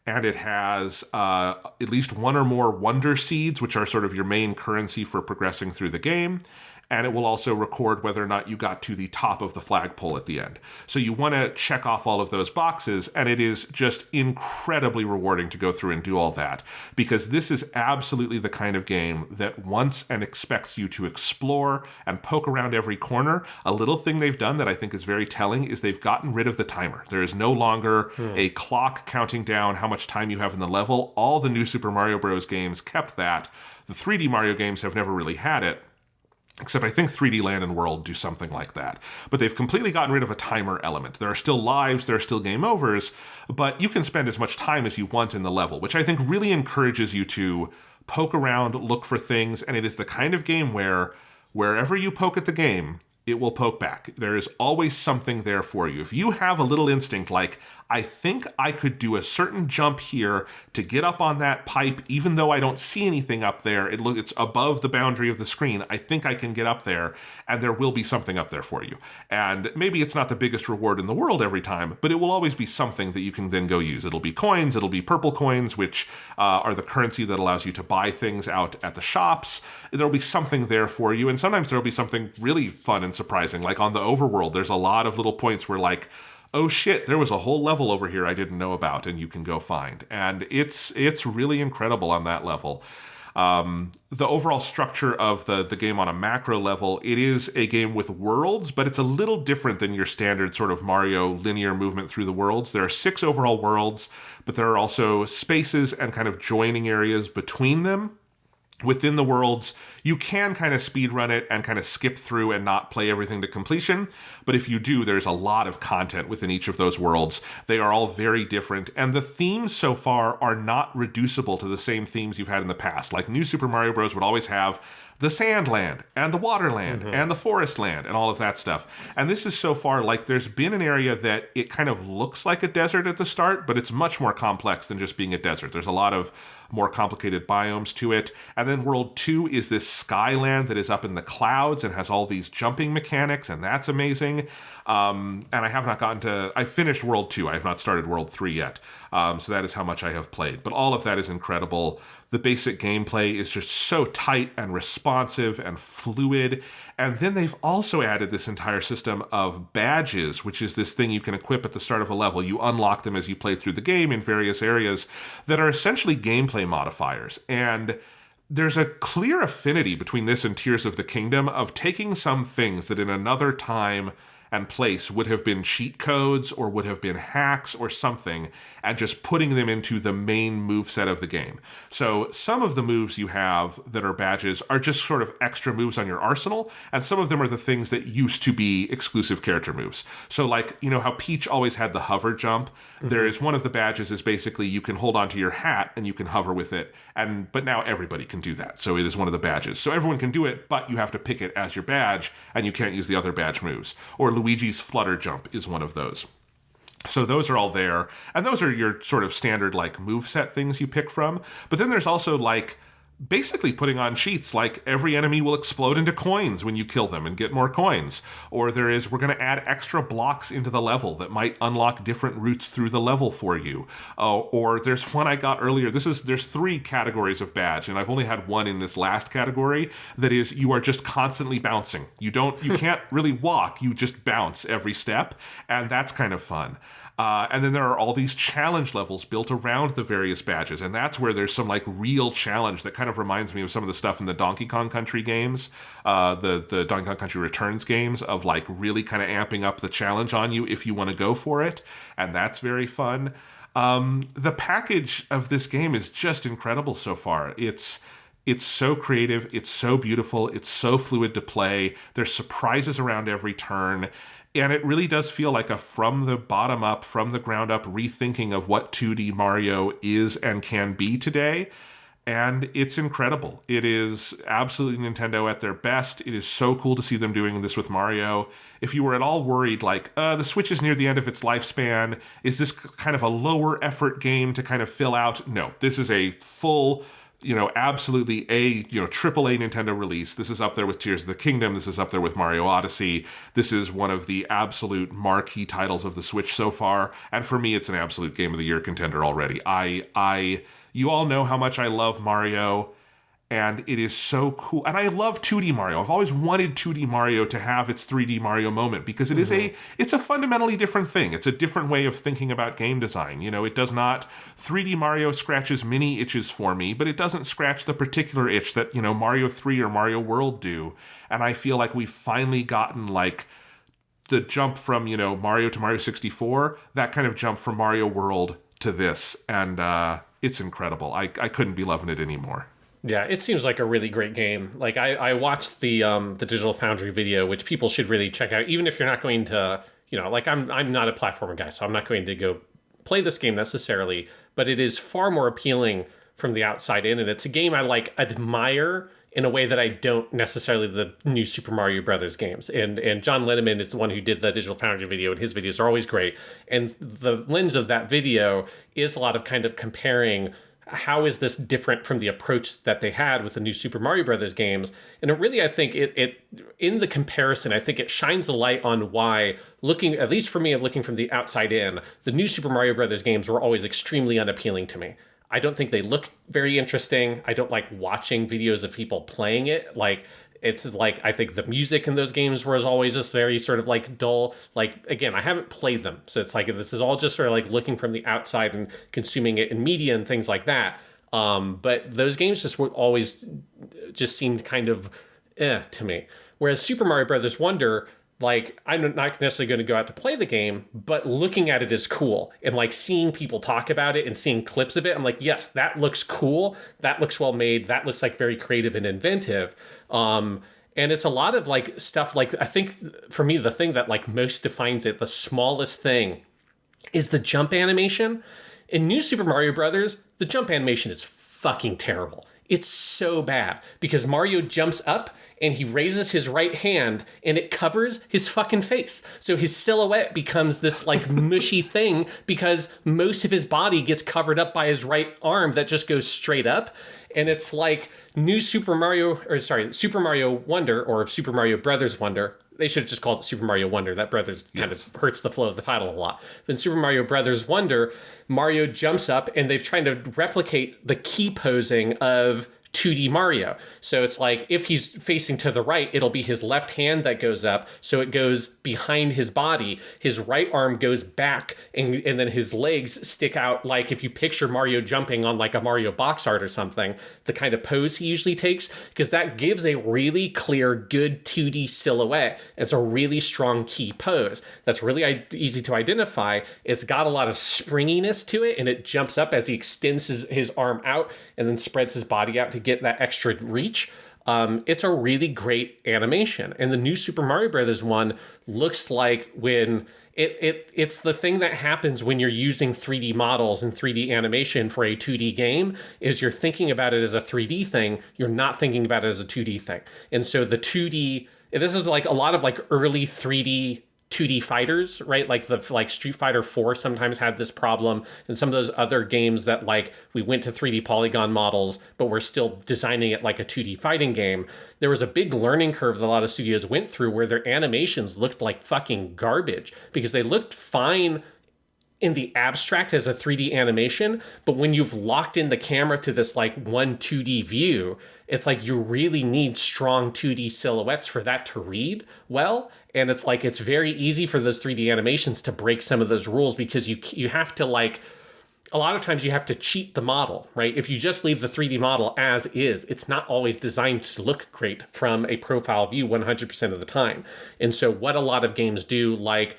And it has at least one or more wonder seeds, which are sort of your main currency for progressing through the game. And it will also record whether or not you got to the top of the flagpole at the end. So you want to check off all of those boxes, and it is just incredibly rewarding to go through and do all that, because this is absolutely the kind of game that wants and expects you to explore and poke around every corner. A little thing they've done that I think is very telling is they've gotten rid of the timer. There is no longer a clock counting down how much time you have in the level. All the new Super Mario Bros. Games kept that. The 3D Mario games have never really had it. Except I think 3D Land and World do something like that. But they've completely gotten rid of a timer element. There are still lives, there are still game overs, but you can spend as much time as you want in the level, which I think really encourages you to poke around, look for things, and it is the kind of game where wherever you poke at the game, it will poke back. There is always something there for you. If you have a little instinct like, I think I could do a certain jump here to get up on that pipe, even though I don't see anything up there, it's above the boundary of the screen, I think I can get up there, and there will be something up there for you. And maybe it's not the biggest reward in the world every time, but it will always be something that you can then go use. It'll be coins, it'll be purple coins, which are the currency that allows you to buy things out at the shops. There'll be something there for you, and sometimes there'll be something really fun and surprising. Like on the overworld, there's a lot of little points where like, oh shit, there was a whole level over here I didn't know about, and you can go find. And it's really incredible on that level. The overall structure of the game on a macro level, it is a game with worlds, but it's a little different than your standard sort of Mario linear movement through the worlds. There are 6 overall worlds, but there are also spaces and kind of joining areas between them. Within the worlds, you can kind of speed run it and kind of skip through and not play everything to completion. But if you do, there's a lot of content within each of those worlds. They are all very different. And the themes so far are not reducible to the same themes you've had in the past. Like New Super Mario Bros. Would always have the sand land and the water land and the forest land and all of that stuff. And this is so far like there's been an area that it kind of looks like a desert at the start, but it's much more complex than just being a desert. There's a lot of more complicated biomes to it. And then World 2 is this skyland that is up in the clouds and has all these jumping mechanics, and that's amazing. And I have not gotten to... I finished World 2. I have not started World 3 yet. So that is how much I have played. But all of that is incredible. The basic gameplay is just so tight and responsive and fluid. And then they've also added this entire system of badges, which is this thing you can equip at the start of a level. You unlock them as you play through the game in various areas that are essentially gameplay modifiers. And there's a clear affinity between this and Tears of the Kingdom of taking some things that in another time and place would have been cheat codes or would have been hacks or something, and just putting them into the main moveset of the game. So some of the moves you have that are badges are just sort of extra moves on your arsenal, and some of them are the things that used to be exclusive character moves. So like, you know how Peach always had the hover jump? There is one of the badges is basically you can hold onto your hat and you can hover with it, but now everybody can do that. So it is one of the badges. So everyone can do it, but you have to pick it as your badge, and you can't use the other badge moves. Or Luigi's flutter jump is one of those. So those are all there. And those are your sort of standard like moveset things you pick from. But then there's also like basically putting on cheats like every enemy will explode into coins when you kill them and get more coins. Or we're going to add extra blocks into the level that might unlock different routes through the level for you. Or there's one I got earlier. There's 3 categories of badge, and I've only had one in this last category. That is, you are just constantly bouncing. You can't really walk. You just bounce every step, and that's kind of fun. And then there are all these challenge levels built around the various badges, and that's where there's some like real challenge that kind of reminds me of some of the stuff in the Donkey Kong Country games, the Donkey Kong Country Returns games, of like really kind of amping up the challenge on you if you want to go for it, and that's very fun. The package of this game is just incredible so far. It's so creative, it's so beautiful, it's so fluid to play. There's surprises around every turn. And it really does feel like a from the bottom up, from the ground up rethinking of what 2D Mario is and can be today. And it's incredible. It is absolutely Nintendo at their best. It is so cool to see them doing this with Mario. If you were at all worried, like, the Switch is near the end of its lifespan, is this kind of a lower effort game to kind of fill out? No, this is a full... absolutely a, triple A Nintendo release. This is up there with Tears of the Kingdom. This is up there with Mario Odyssey. This is one of the absolute marquee titles of the Switch so far. And for me, it's an absolute Game of the Year contender already. You all know how much I love Mario, and it is so cool. And I love 2D Mario. I've always wanted 2D Mario to have its 3D Mario moment, because it is it's a fundamentally different thing. It's a different way of thinking about game design. It does not... 3D Mario scratches many itches for me, but it doesn't scratch the particular itch that, Mario 3 or Mario World do. And I feel like we've finally gotten, like, the jump from, Mario to Mario 64, that kind of jump from Mario World to this. And it's incredible. I couldn't be loving it anymore. Yeah, it seems like a really great game. Like I watched the Digital Foundry video, which people should really check out, even if you're not going to, like I'm not a platformer guy, so I'm not going to go play this game necessarily, but it is far more appealing from the outside in, and it's a game I like admire in a way that I don't necessarily the new Super Mario Brothers games. And John Linneman is the one who did the Digital Foundry video, and his videos are always great. And the lens of that video is a lot of kind of comparing how is this different from the approach that they had with the new Super Mario Brothers games. And it really, I think it in the comparison, I think it shines the light on why, looking, at least for me, looking from the outside in, the new Super Mario Brothers games were always extremely unappealing to me. I don't think they look very interesting. I don't like watching videos of people playing it. Like, it's just like, I think the music in those games was always just very sort of like dull. Like, again, I haven't played them. So it's like, this is all just sort of like looking from the outside and consuming it in media and things like that. But those games just were always just seemed kind of to me. Whereas Super Mario Brothers Wonder like, I'm not necessarily going to go out to play the game, but looking at it is cool. And like seeing people talk about it and seeing clips of it, I'm like, yes, that looks cool. That looks well made. That looks like very creative and inventive. And it's a lot of like stuff like, I think for me, the thing that like most defines it, the smallest thing, is the jump animation. In New Super Mario Brothers, the jump animation is fucking terrible. It's so bad because Mario jumps up and he raises his right hand and it covers his fucking face. So his silhouette becomes this like mushy thing because most of his body gets covered up by his right arm that just goes straight up. And it's like Super Mario Wonder or Super Mario Brothers Wonder. They should have just called it Super Mario Wonder. That Brothers kind of hurts the flow of the title a lot. But in Super Mario Brothers Wonder, Mario jumps up and they've tried to replicate the key posing of 2D Mario. So it's like if he's facing to the right, it'll be his left hand that goes up. So it goes behind his body. His right arm goes back and then his legs stick out. Like if you picture Mario jumping on like a Mario box art or something, the kind of pose he usually takes, because that gives a really clear, good 2D silhouette. It's a really strong key pose. That's really easy to identify. It's got a lot of springiness to it and it jumps up as he extends his arm out and then spreads his body out to get that extra reach. It's a really great animation. And the new Super Mario Brothers one looks like when it's the thing that happens when you're using 3D models and 3D animation for a 2D game is you're thinking about it as a 3D thing. You're not thinking about it as a 2D thing. And so the 2D, this is like a lot of like early 3D 2D fighters, right? Like Street Fighter 4 sometimes had this problem, and some of those other games that like we went to 3D polygon models, but we're still designing it like a 2D fighting game. There was a big learning curve that a lot of studios went through where their animations looked like fucking garbage because they looked fine in the abstract as a 3D animation, but when you've locked in the camera to this like one 2D view, it's like you really need strong 2D silhouettes for that to read well. And it's like it's very easy for those 3D animations to break some of those rules because you have to like, a lot of times you have to cheat the model, right? If you just leave the 3D model as is, it's not always designed to look great from a profile view 100% of the time. And so what a lot of games do, like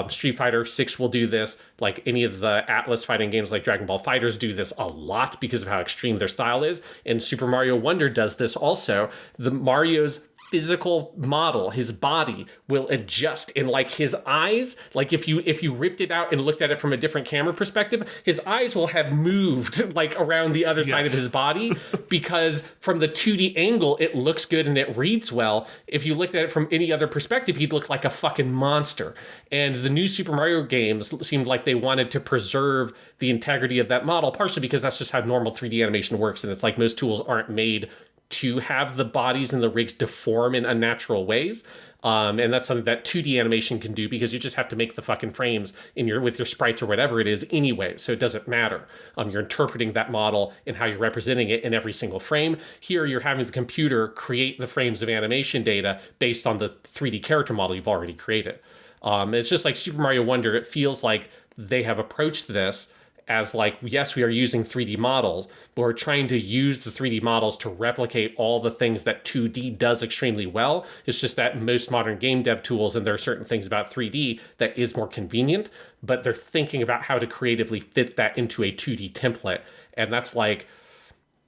Street Fighter 6 will do this, like any of the Atlas fighting games like Dragon Ball FighterZ do this a lot because of how extreme their style is. And Super Mario Wonder does this also. The Mario's physical model, his body will adjust in like his eyes. Like if you ripped it out and looked at it from a different camera perspective, his eyes will have moved like around the other side of his body because from the 2D angle, it looks good and it reads well. If you looked at it from any other perspective, he'd look like a fucking monster. And the new Super Mario games seemed like they wanted to preserve the integrity of that model, partially because that's just how normal 3D animation works. And it's like most tools aren't made to have the bodies and the rigs deform in unnatural ways. And that's something that 2D animation can do because you just have to make the fucking frames with your sprites or whatever it is anyway. So it doesn't matter. You're interpreting that model and how you're representing it in every single frame. Here, you're having the computer create the frames of animation data based on the 3D character model you've already created. It's just like Super Mario Wonder. It feels like they have approached this as like, yes, we are using 3D models, but we're trying to use the 3D models to replicate all the things that 2D does extremely well. It's just that most modern game dev tools, and there are certain things about 3D that is more convenient, but they're thinking about how to creatively fit that into a 2D template. And that's like,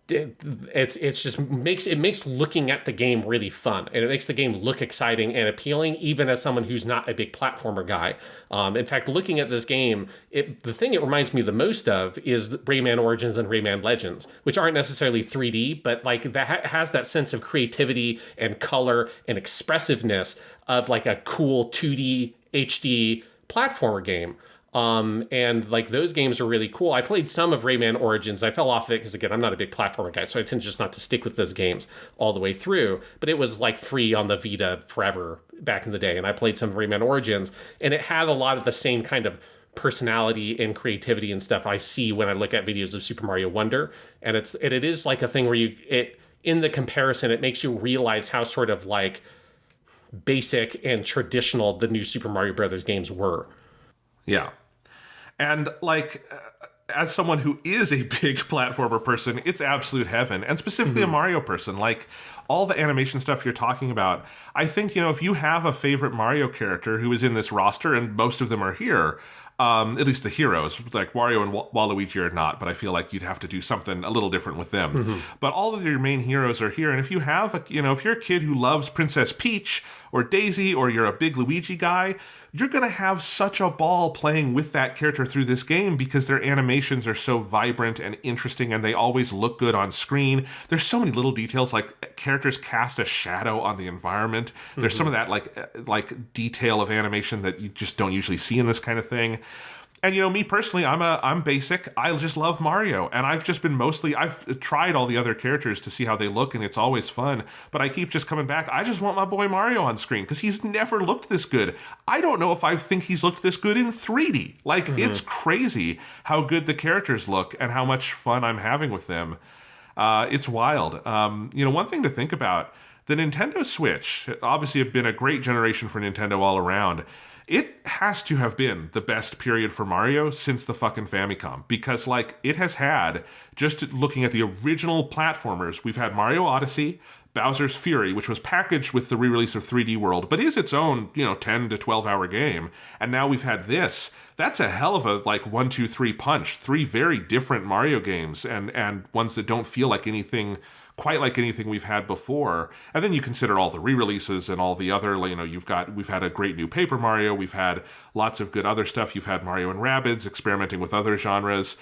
it's just makes looking at the game really fun, and it makes the game look exciting and appealing, even as someone who's not a big platformer guy. In fact, looking at this game, the thing it reminds me the most of is Rayman Origins and Rayman Legends, which aren't necessarily 3D, but like that has that sense of creativity and color and expressiveness of like a cool 2D HD platformer game. And like those games are really cool. I played some of Rayman Origins. I fell off of it because again, I'm not a big platformer guy, so I tend just not to stick with those games all the way through. But it was like free on the Vita forever back in the day, and I played some of Rayman Origins, and it had a lot of the same kind of personality and creativity and stuff I see when I look at videos of Super Mario Wonder. And it is like a thing where in the comparison, it makes you realize how sort of like basic and traditional the new Super Mario Brothers games were. Yeah. And like as someone who is a big platformer person, it's absolute heaven, and specifically a Mario person. Like, all the animation stuff you're talking about, I think, if you have a favorite Mario character who is in this roster, and most of them are here, at least the heroes, like Wario and Waluigi are not, but I feel like you'd have to do something a little different with them. But all of your main heroes are here, and if you have, if you're a kid who loves Princess Peach or Daisy, or you're a big Luigi guy, you're going to have such a ball playing with that character through this game because their animations are so vibrant and interesting, and they always look good on screen. There's so many little details, like characters cast a shadow on the environment. There's some of that like detail of animation that you just don't usually see in this kind of thing. And me personally, I'm basic. I just love Mario, and I've tried all the other characters to see how they look, and it's always fun. But I keep just coming back. I just want my boy Mario on screen because he's never looked this good. I don't know if I think he's looked this good in 3D. Like, it's crazy how good the characters look and how much fun I'm having with them. It's wild. One thing to think about: the Nintendo Switch obviously have been a great generation for Nintendo all around. It has to have been the best period for Mario since the fucking Famicom, because it has had, just looking at the original platformers, we've had Mario Odyssey, Bowser's Fury, which was packaged with the re-release of 3D World, but is its own, 10 to 12 hour game. And now we've had this. That's a hell of a 1, 2, 3 punch. 3 very different Mario games, and ones that don't feel like anything quite like anything we've had before. And then you consider all the re-releases and all the other, we've had a great new Paper Mario, we've had lots of good other stuff, you've had Mario and Rabbids experimenting with other genres.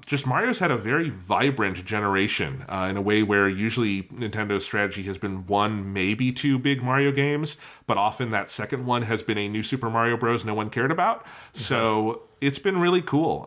Just Mario's had a very vibrant generation in a way where usually Nintendo's strategy has been 1, maybe 2 big Mario games, but often that second one has been a new Super Mario Bros. No one cared about. So it's been really cool.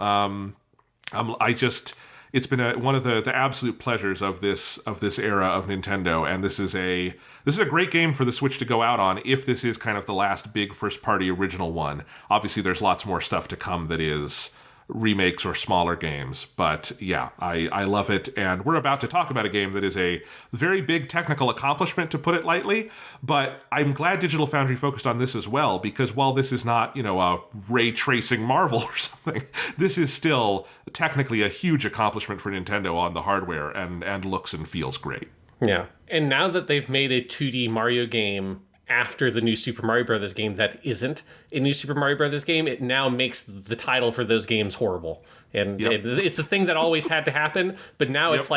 It's been one of the absolute pleasures of this era of Nintendo, and this is a great game for the Switch to go out on if this is kind of the last big first-party original one. Obviously, there's lots more stuff to come that is remakes or smaller games, but yeah, I love it, and we're about to talk about a game that is a very big technical accomplishment, to put it lightly, but I'm glad Digital Foundry focused on this as well, because while this is not, a ray tracing marvel or something, this is still technically a huge accomplishment for Nintendo on the hardware, and looks and feels great. Yeah, and now that they've made a 2D Mario game after the new Super Mario Brothers game that isn't a new Super Mario Brothers game, it now makes the title for those games horrible. And it's the thing that always had to happen, but now it's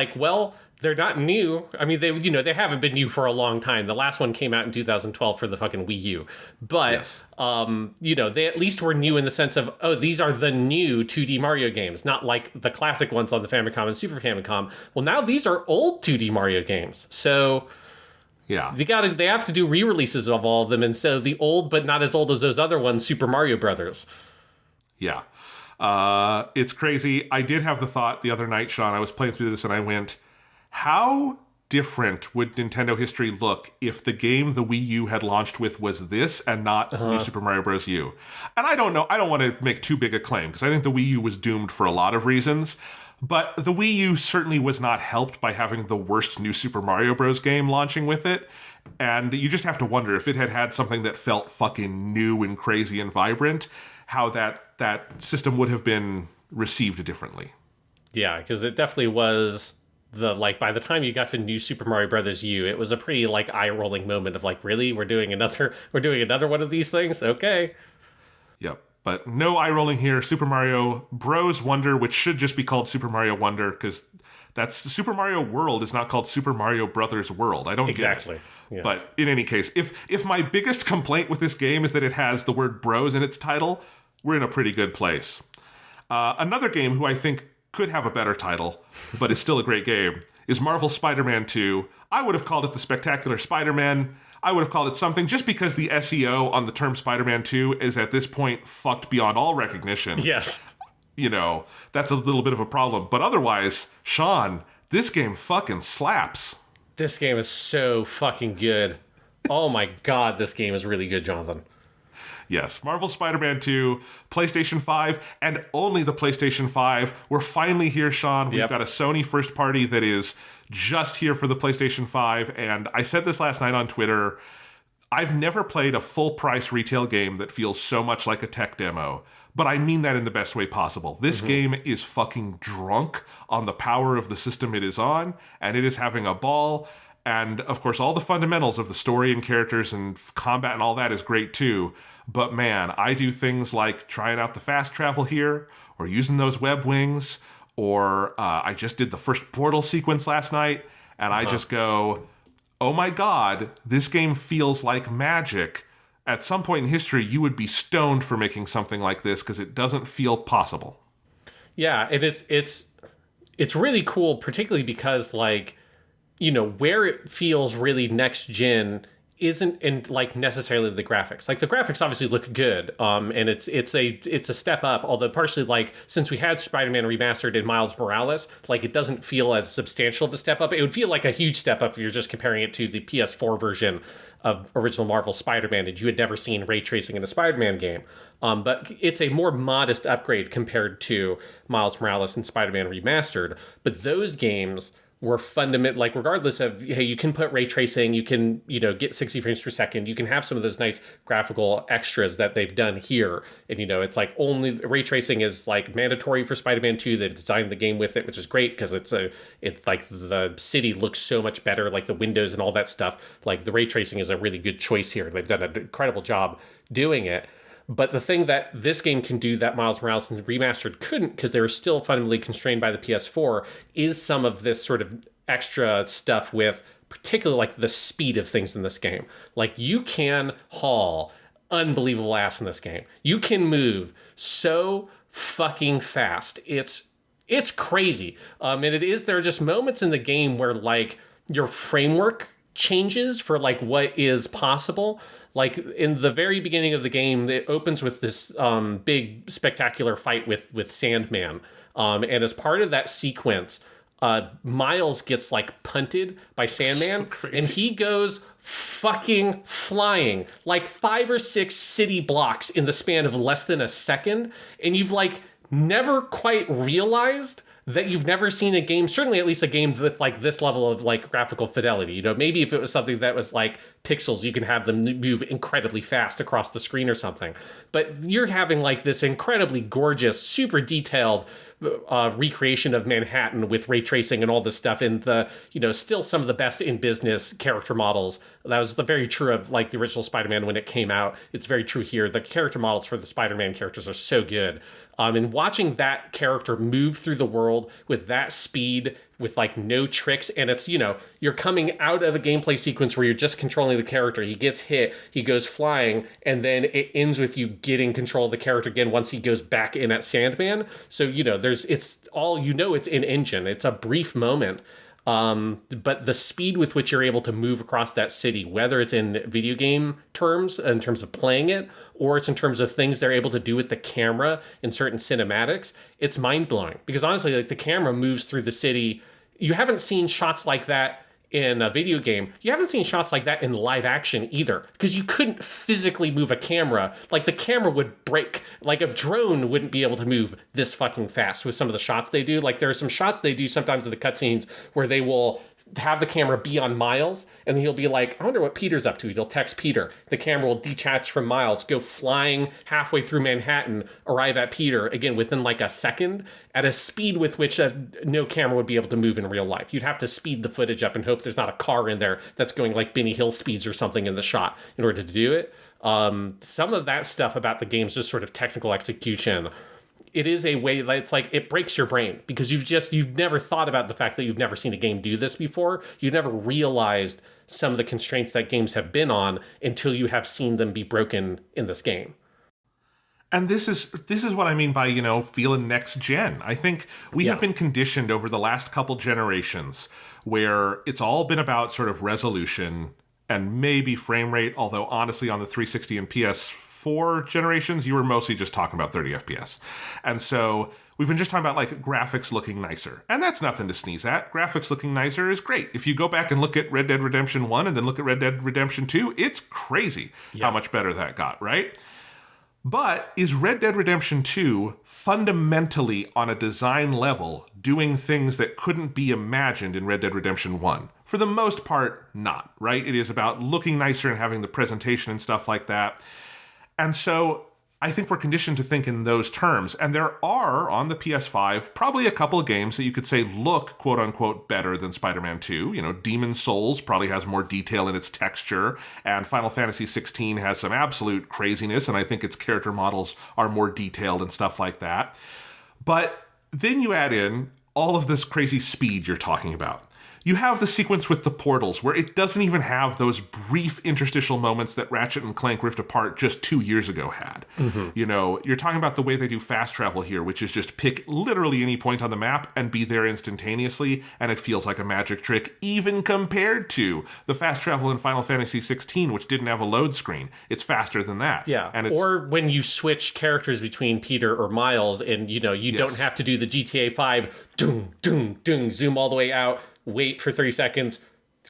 they're not new. I mean, they haven't been new for a long time. The last one came out in 2012 for the fucking Wii U. But, they at least were new in the sense of, these are the new 2D Mario games, not like the classic ones on the Famicom and Super Famicom. Well, now these are old 2D Mario games. So yeah, they have to do re-releases of all of them, and so the old but not as old as those other ones, Super Mario Brothers. Yeah. It's crazy. I did have the thought the other night, Sean, I was playing through this and I went, how different would Nintendo history look if the game the Wii U had launched with was this and not New Super Mario Bros. U? And I don't know, I don't want to make too big a claim, because I think the Wii U was doomed for a lot of reasons. But the Wii U certainly was not helped by having the worst New Super Mario Bros. Game launching with it. And you just have to wonder, if it had had something that felt fucking new and crazy and vibrant, how that system would have been received differently. Yeah, because it definitely was by the time you got to New Super Mario Brothers U, it was a pretty eye-rolling moment of really? We're doing another one of these things? Okay. Yep. But no eye rolling here. Super Mario Bros. Wonder, which should just be called Super Mario Wonder, because that's Super Mario World is not called Super Mario Brothers World. I don't exactly. get it. Yeah. But in any case, if my biggest complaint with this game is that it has the word bros in its title, we're in a pretty good place. Another game who I think could have a better title, but is still a great game, is Marvel Spider-Man 2. I would have called it the Spectacular Spider-Man. I would have called it something, just because the SEO on the term Spider-Man 2 is at this point fucked beyond all recognition. Yes. That's a little bit of a problem. But otherwise, Sean, this game fucking slaps. This game is so fucking good. Oh my god, this game is really good, Jonathan. Yes, Marvel Spider-Man 2, PlayStation 5, and only the PlayStation 5. We're finally here, Sean. We've got a Sony first party that is just here for the PlayStation 5, and I said this last night on Twitter, I've never played a full-price retail game that feels so much like a tech demo, but I mean that in the best way possible. This game is fucking drunk on the power of the system it is on, and it is having a ball. And, of course, all the fundamentals of the story and characters and combat and all that is great, too. But, man, I do things like trying out the fast travel here, or using those web wings, or I just did the first portal sequence last night, and I just go, oh my god, this game feels like magic. At some point in history, you would be stoned for making something like this because it doesn't feel possible. Yeah, it's really cool, particularly because, like, you know, where it feels really next gen isn't in like necessarily the graphics. Like the graphics obviously look good, and it's a step up. Although partially, like, since we had Spider-Man Remastered and Miles Morales, like it doesn't feel as substantial of a step up. It would feel like a huge step up if you're just comparing it to the PS4 version of original Marvel Spider-Man, and you had never seen ray tracing in a Spider-Man game. But it's a more modest upgrade compared to Miles Morales and Spider-Man Remastered. But those games were fundamental, like regardless of, hey, you can put ray tracing, you can, you know, get 60 frames per second, you can have some of those nice graphical extras that they've done here. And, you know, it's like only ray tracing is like mandatory for Spider-Man 2. They've designed the game with it, which is great because it's like the city looks so much better, like the windows and all that stuff. Like the ray tracing is a really good choice here. They've done an incredible job doing it. But the thing that this game can do that Miles Morales and Remastered couldn't, because they were still fundamentally constrained by the PS4, is some of this sort of extra stuff with particularly like the speed of things in this game. Like you can haul unbelievable ass in this game. You can move so fucking fast. It's crazy. And there are just moments in the game where like your framework changes for like what is possible. Like in the very beginning of the game, it opens with this big spectacular fight with Sandman. And as part of that sequence, Miles gets like punted by Sandman, and he goes fucking flying like 5 or 6 city blocks in the span of less than a second. And you've like never quite realized that you've never seen a game, certainly at least a game with like this level of like graphical fidelity. You know, maybe if it was something that was like pixels, you can have them move incredibly fast across the screen or something. But you're having like this incredibly gorgeous, super detailed recreation of Manhattan with ray tracing and all this stuff, and the, you know, still some of the best in business character models. That was very true of like the original Spider-Man when it came out. It's very true here. The character models for the Spider-Man characters are so good. And watching that character move through the world with that speed, with like no tricks, and it's, you know, you're coming out of a gameplay sequence where you're just controlling the character. He gets hit, he goes flying, and then it ends with you getting control of the character again once he goes back in at Sandman. So, you know, it's all, you know, it's in engine. It's a brief moment. But the speed with which you're able to move across that city, whether it's in video game terms, in terms of playing it, or it's in terms of things they're able to do with the camera in certain cinematics, it's mind-blowing. Because honestly, like the camera moves through the city. You haven't seen shots like that in a video game. You haven't seen shots like that in live action either, because you couldn't physically move a camera. Like the camera would break. Like a drone wouldn't be able to move this fucking fast with some of the shots they do. Like there are some shots they do sometimes in the cutscenes where they will have the camera be on Miles, and he'll be like, I wonder what Peter's up to. He'll text Peter. The camera will detach from Miles, go flying halfway through Manhattan, arrive at Peter, again, within like a second, at a speed with which no camera would be able to move in real life. You'd have to speed the footage up and hope there's not a car in there that's going like Benny Hill speeds or something in the shot in order to do it. Some of that stuff about the game's just sort of technical execution. It is a way that it's like, it breaks your brain because you've never thought about the fact that you've never seen a game do this before. You've never realized some of the constraints that games have been on until you have seen them be broken in this game. And this is what I mean by, you know, feeling next gen. I think we have been conditioned over the last couple generations where it's all been about sort of resolution and maybe frame rate, although honestly on the 360 and PS4 generations, you were mostly just talking about 30 FPS. And so we've been just talking about like graphics looking nicer. And that's nothing to sneeze at. Graphics looking nicer is great. If you go back and look at Red Dead Redemption 1 and then look at Red Dead Redemption 2, it's crazy how much better that got, right? But is Red Dead Redemption 2 fundamentally on a design level doing things that couldn't be imagined in Red Dead Redemption 1? For the most part, not, right? It is about looking nicer and having the presentation and stuff like that. And so I think we're conditioned to think in those terms. And there are, on the PS5, probably a couple of games that you could say look, quote unquote, better than Spider-Man 2. You know, Demon's Souls probably has more detail in its texture, and Final Fantasy 16 has some absolute craziness, and I think its character models are more detailed and stuff like that. But then you add in all of this crazy speed you're talking about. You have the sequence with the portals where it doesn't even have those brief interstitial moments that Ratchet and Clank Rift Apart just 2 years ago had. Mm-hmm. You know, you're talking about the way they do fast travel here, which is just pick literally any point on the map and be there instantaneously, and it feels like a magic trick, even compared to the fast travel in Final Fantasy 16, which didn't have a load screen. It's faster than that. Yeah, and or when you switch characters between Peter or Miles, and, you know, you don't have to do the GTA 5, doom, doom, doom, zoom all the way out, wait for 30 seconds,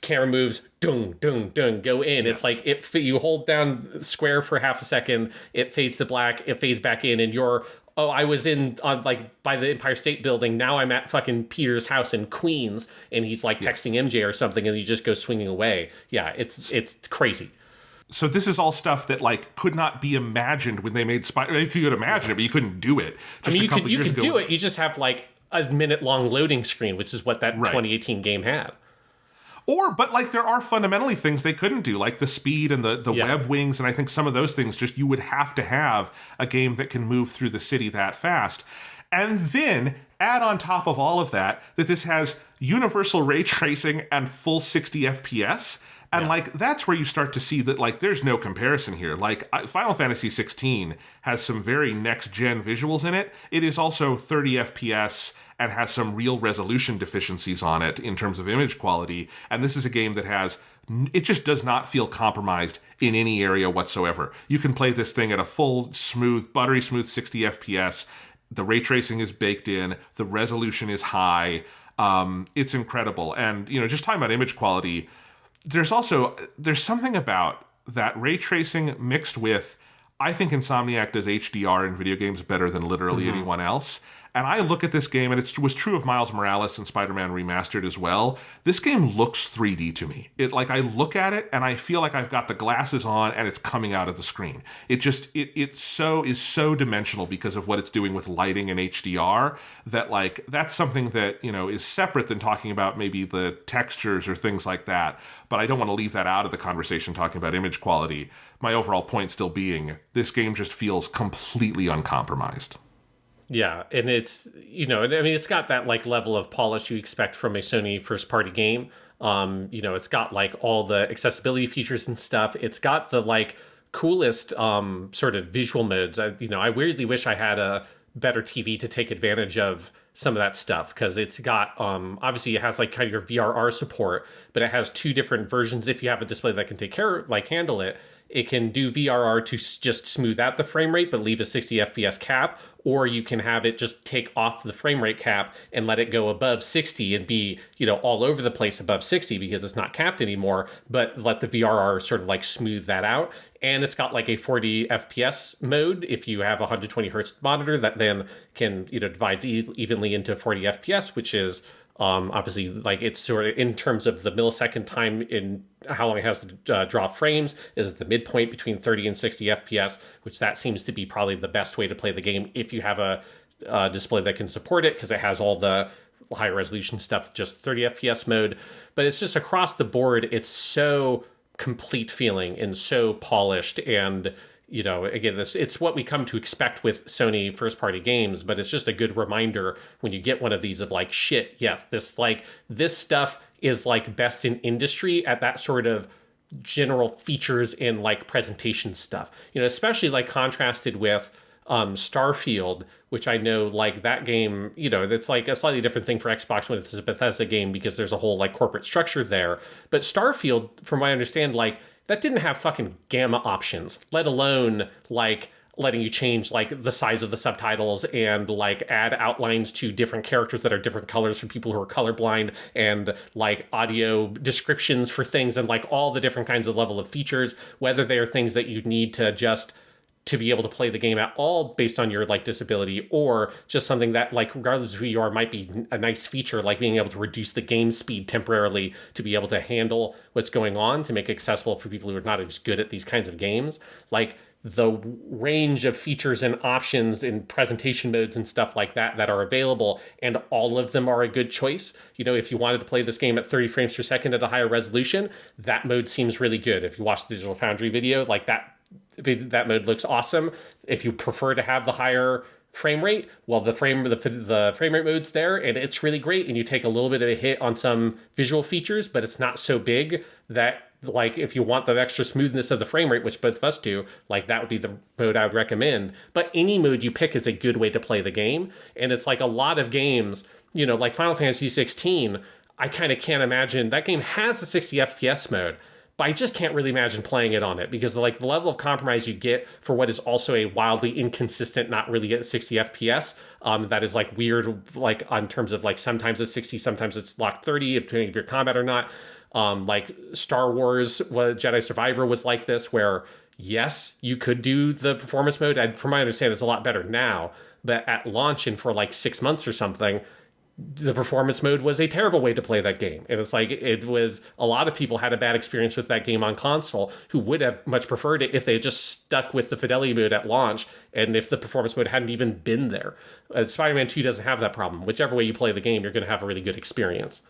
camera moves, dung, dung, dung, go in. Yes. It's like you hold down square for half a second, it fades to black, it fades back in, and you're, oh, I was by the Empire State Building, now I'm at fucking Peter's house in Queens, and he's like texting MJ or something, and you just go swinging away. Yeah, it's crazy. So this is all stuff that, like, could not be imagined when they made Spider. You could imagine it, but you couldn't do it. Just you could do it. You just have like a minute-long loading screen, which is what that 2018 game had. But like, there are fundamentally things they couldn't do, like the speed and the web wings, and I think some of those things just, you would have to have a game that can move through the city that fast. And then add on top of all of that this has universal ray tracing and full 60 FPS. And, like, that's where you start to see that, like, there's no comparison here. Like, Final Fantasy 16 has some very next-gen visuals in it. It is also 30 FPS and has some real resolution deficiencies on it in terms of image quality. And this is a game that it just does not feel compromised in any area whatsoever. You can play this thing at a full, smooth, buttery smooth 60 FPS. The ray tracing is baked in. The resolution is high. It's incredible. And, you know, just talking about image quality, there's something about that ray tracing mixed with, I think Insomniac does HDR in video games better than literally anyone else. And I look at this game, and it was true of Miles Morales and Spider-Man Remastered as well. This game looks 3D to me. I look at it, and I feel like I've got the glasses on, and it's coming out of the screen. It is so dimensional because of what it's doing with lighting and HDR, that, like, that's something that, you know, is separate than talking about maybe the textures or things like that. But I don't want to leave that out of the conversation talking about image quality. My overall point still being, this game just feels completely uncompromised. Yeah, and it's, you know, I mean, it's got that, like, level of polish you expect from a Sony first-party game. You know, it's got, like, all the accessibility features and stuff. It's got the, like, coolest sort of visual modes. I weirdly wish I had a better TV to take advantage of some of that stuff, because it's got, obviously it has, like, kind of your VRR support, but it has two different versions. If you have a display that can handle it, it can do VRR to just smooth out the frame rate, but leave a 60 FPS cap, or you can have it just take off the frame rate cap and let it go above 60 and be, you know, all over the place above 60 because it's not capped anymore, but let the VRR sort of like smooth that out. And it's got like a 40 FPS mode if you have a 120 hertz monitor that then can, you know, divides evenly into 40 FPS, which is obviously, like, it's sort of in terms of the millisecond time in how long it has to draw frames is at the midpoint between 30 and 60 FPS, which that seems to be probably the best way to play the game if you have a display that can support it, because it has all the high resolution stuff, just 30 FPS mode. But it's just across the board, it's so complete feeling and so polished, and, you know, again, it's what we come to expect with Sony first-party games, but it's just a good reminder when you get one of these of, like, shit, yeah, this stuff is, like, best in industry at that sort of general features and, like, presentation stuff. You know, especially, like, contrasted with Starfield, which I know, like, that game, you know, that's like a slightly different thing for Xbox when it's a Bethesda game because there's a whole, like, corporate structure there. But Starfield, from what I understand, like, that didn't have fucking gamma options, let alone, like, letting you change, like, the size of the subtitles and, like, add outlines to different characters that are different colors for people who are colorblind, and, like, audio descriptions for things, and, like, all the different kinds of level of features, whether they are things that you need to just to be able to play the game at all based on your, like, disability, or just something that, like, regardless of who you are, might be a nice feature, like being able to reduce the game speed temporarily to be able to handle what's going on, to make it accessible for people who are not as good at these kinds of games. Like, the range of features and options in presentation modes and stuff like that that are available, and all of them are a good choice. You know, if you wanted to play this game at 30 frames per second at a higher resolution, that mode seems really good. If you watch the Digital Foundry video, like that mode looks awesome. If you prefer to have the higher frame rate, well, the frame rate mode's there, and it's really great, and you take a little bit of a hit on some visual features, but it's not so big that, like, if you want the extra smoothness of the frame rate, which both of us do, like, that would be the mode I would recommend. But any mode you pick is a good way to play the game, and it's like a lot of games, you know, like Final Fantasy 16, I kind of can't imagine, that game has the 60 FPS mode, but I just can't really imagine playing it on it, because like the level of compromise you get for what is also a wildly inconsistent, not really at 60 FPS, that is like weird, like on terms of like sometimes it's 60, sometimes it's locked 30, depending if you're combat or not. Like Star Wars, Jedi Survivor was like this, where yes, you could do the performance mode. And from my understanding, it's a lot better now, but at launch and for like 6 months or something, the performance mode was a terrible way to play that game. And it's like, it was, a lot of people had a bad experience with that game on console who would have much preferred it if they had just stuck with the fidelity mode at launch and if the performance mode hadn't even been there. Spider-Man 2 doesn't have that problem. Whichever way you play the game, you're going to have a really good experience.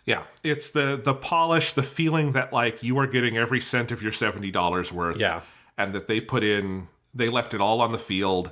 Yeah, it's the polish, the feeling that like you are getting every cent of your $70 worth. Yeah. And that they left it all on the field.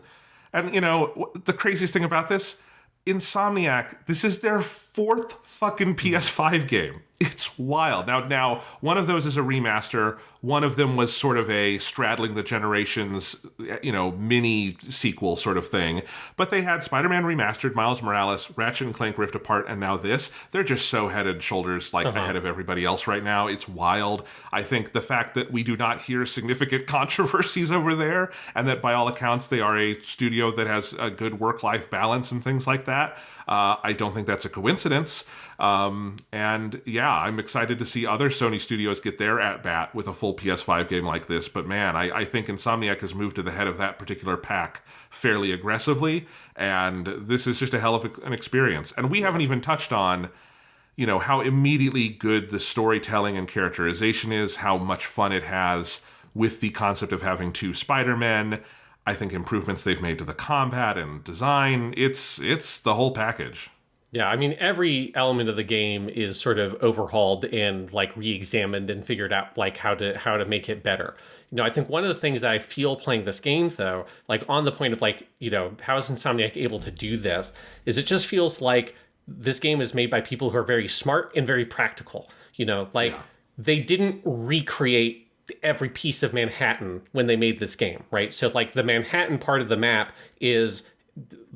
And you know, the craziest thing about this, Insomniac, this is their 4th fucking PS5 game. It's wild. Now, one of those is a remaster. One of them was sort of a straddling the generations, you know, mini sequel sort of thing. But they had Spider-Man Remastered, Miles Morales, Ratchet and Clank Rift Apart, and now this. They're just so head and shoulders like ahead of everybody else right now. It's wild. I think the fact that we do not hear significant controversies over there, and that by all accounts they are a studio that has a good work-life balance and things like that, I don't think that's a coincidence. And yeah, I'm excited to see other Sony studios get their at-bat with a full PS5 game like this. But man, I think Insomniac has moved to the head of that particular pack fairly aggressively. And this is just a hell of an experience. And we haven't even touched on, you know, how immediately good the storytelling and characterization is, how much fun it has with the concept of having 2 Spider-Men. I think improvements they've made to the combat and design, it's the whole package. Yeah, I mean, every element of the game is sort of overhauled and like re-examined and figured out like how to make it better. You know, I think one of the things that I feel playing this game, though, like on the point of like, you know, how is Insomniac able to do this, is it just feels like this game is made by people who are very smart and very practical. You know, like they didn't recreate every piece of Manhattan when they made this game, right? So like the Manhattan part of the map is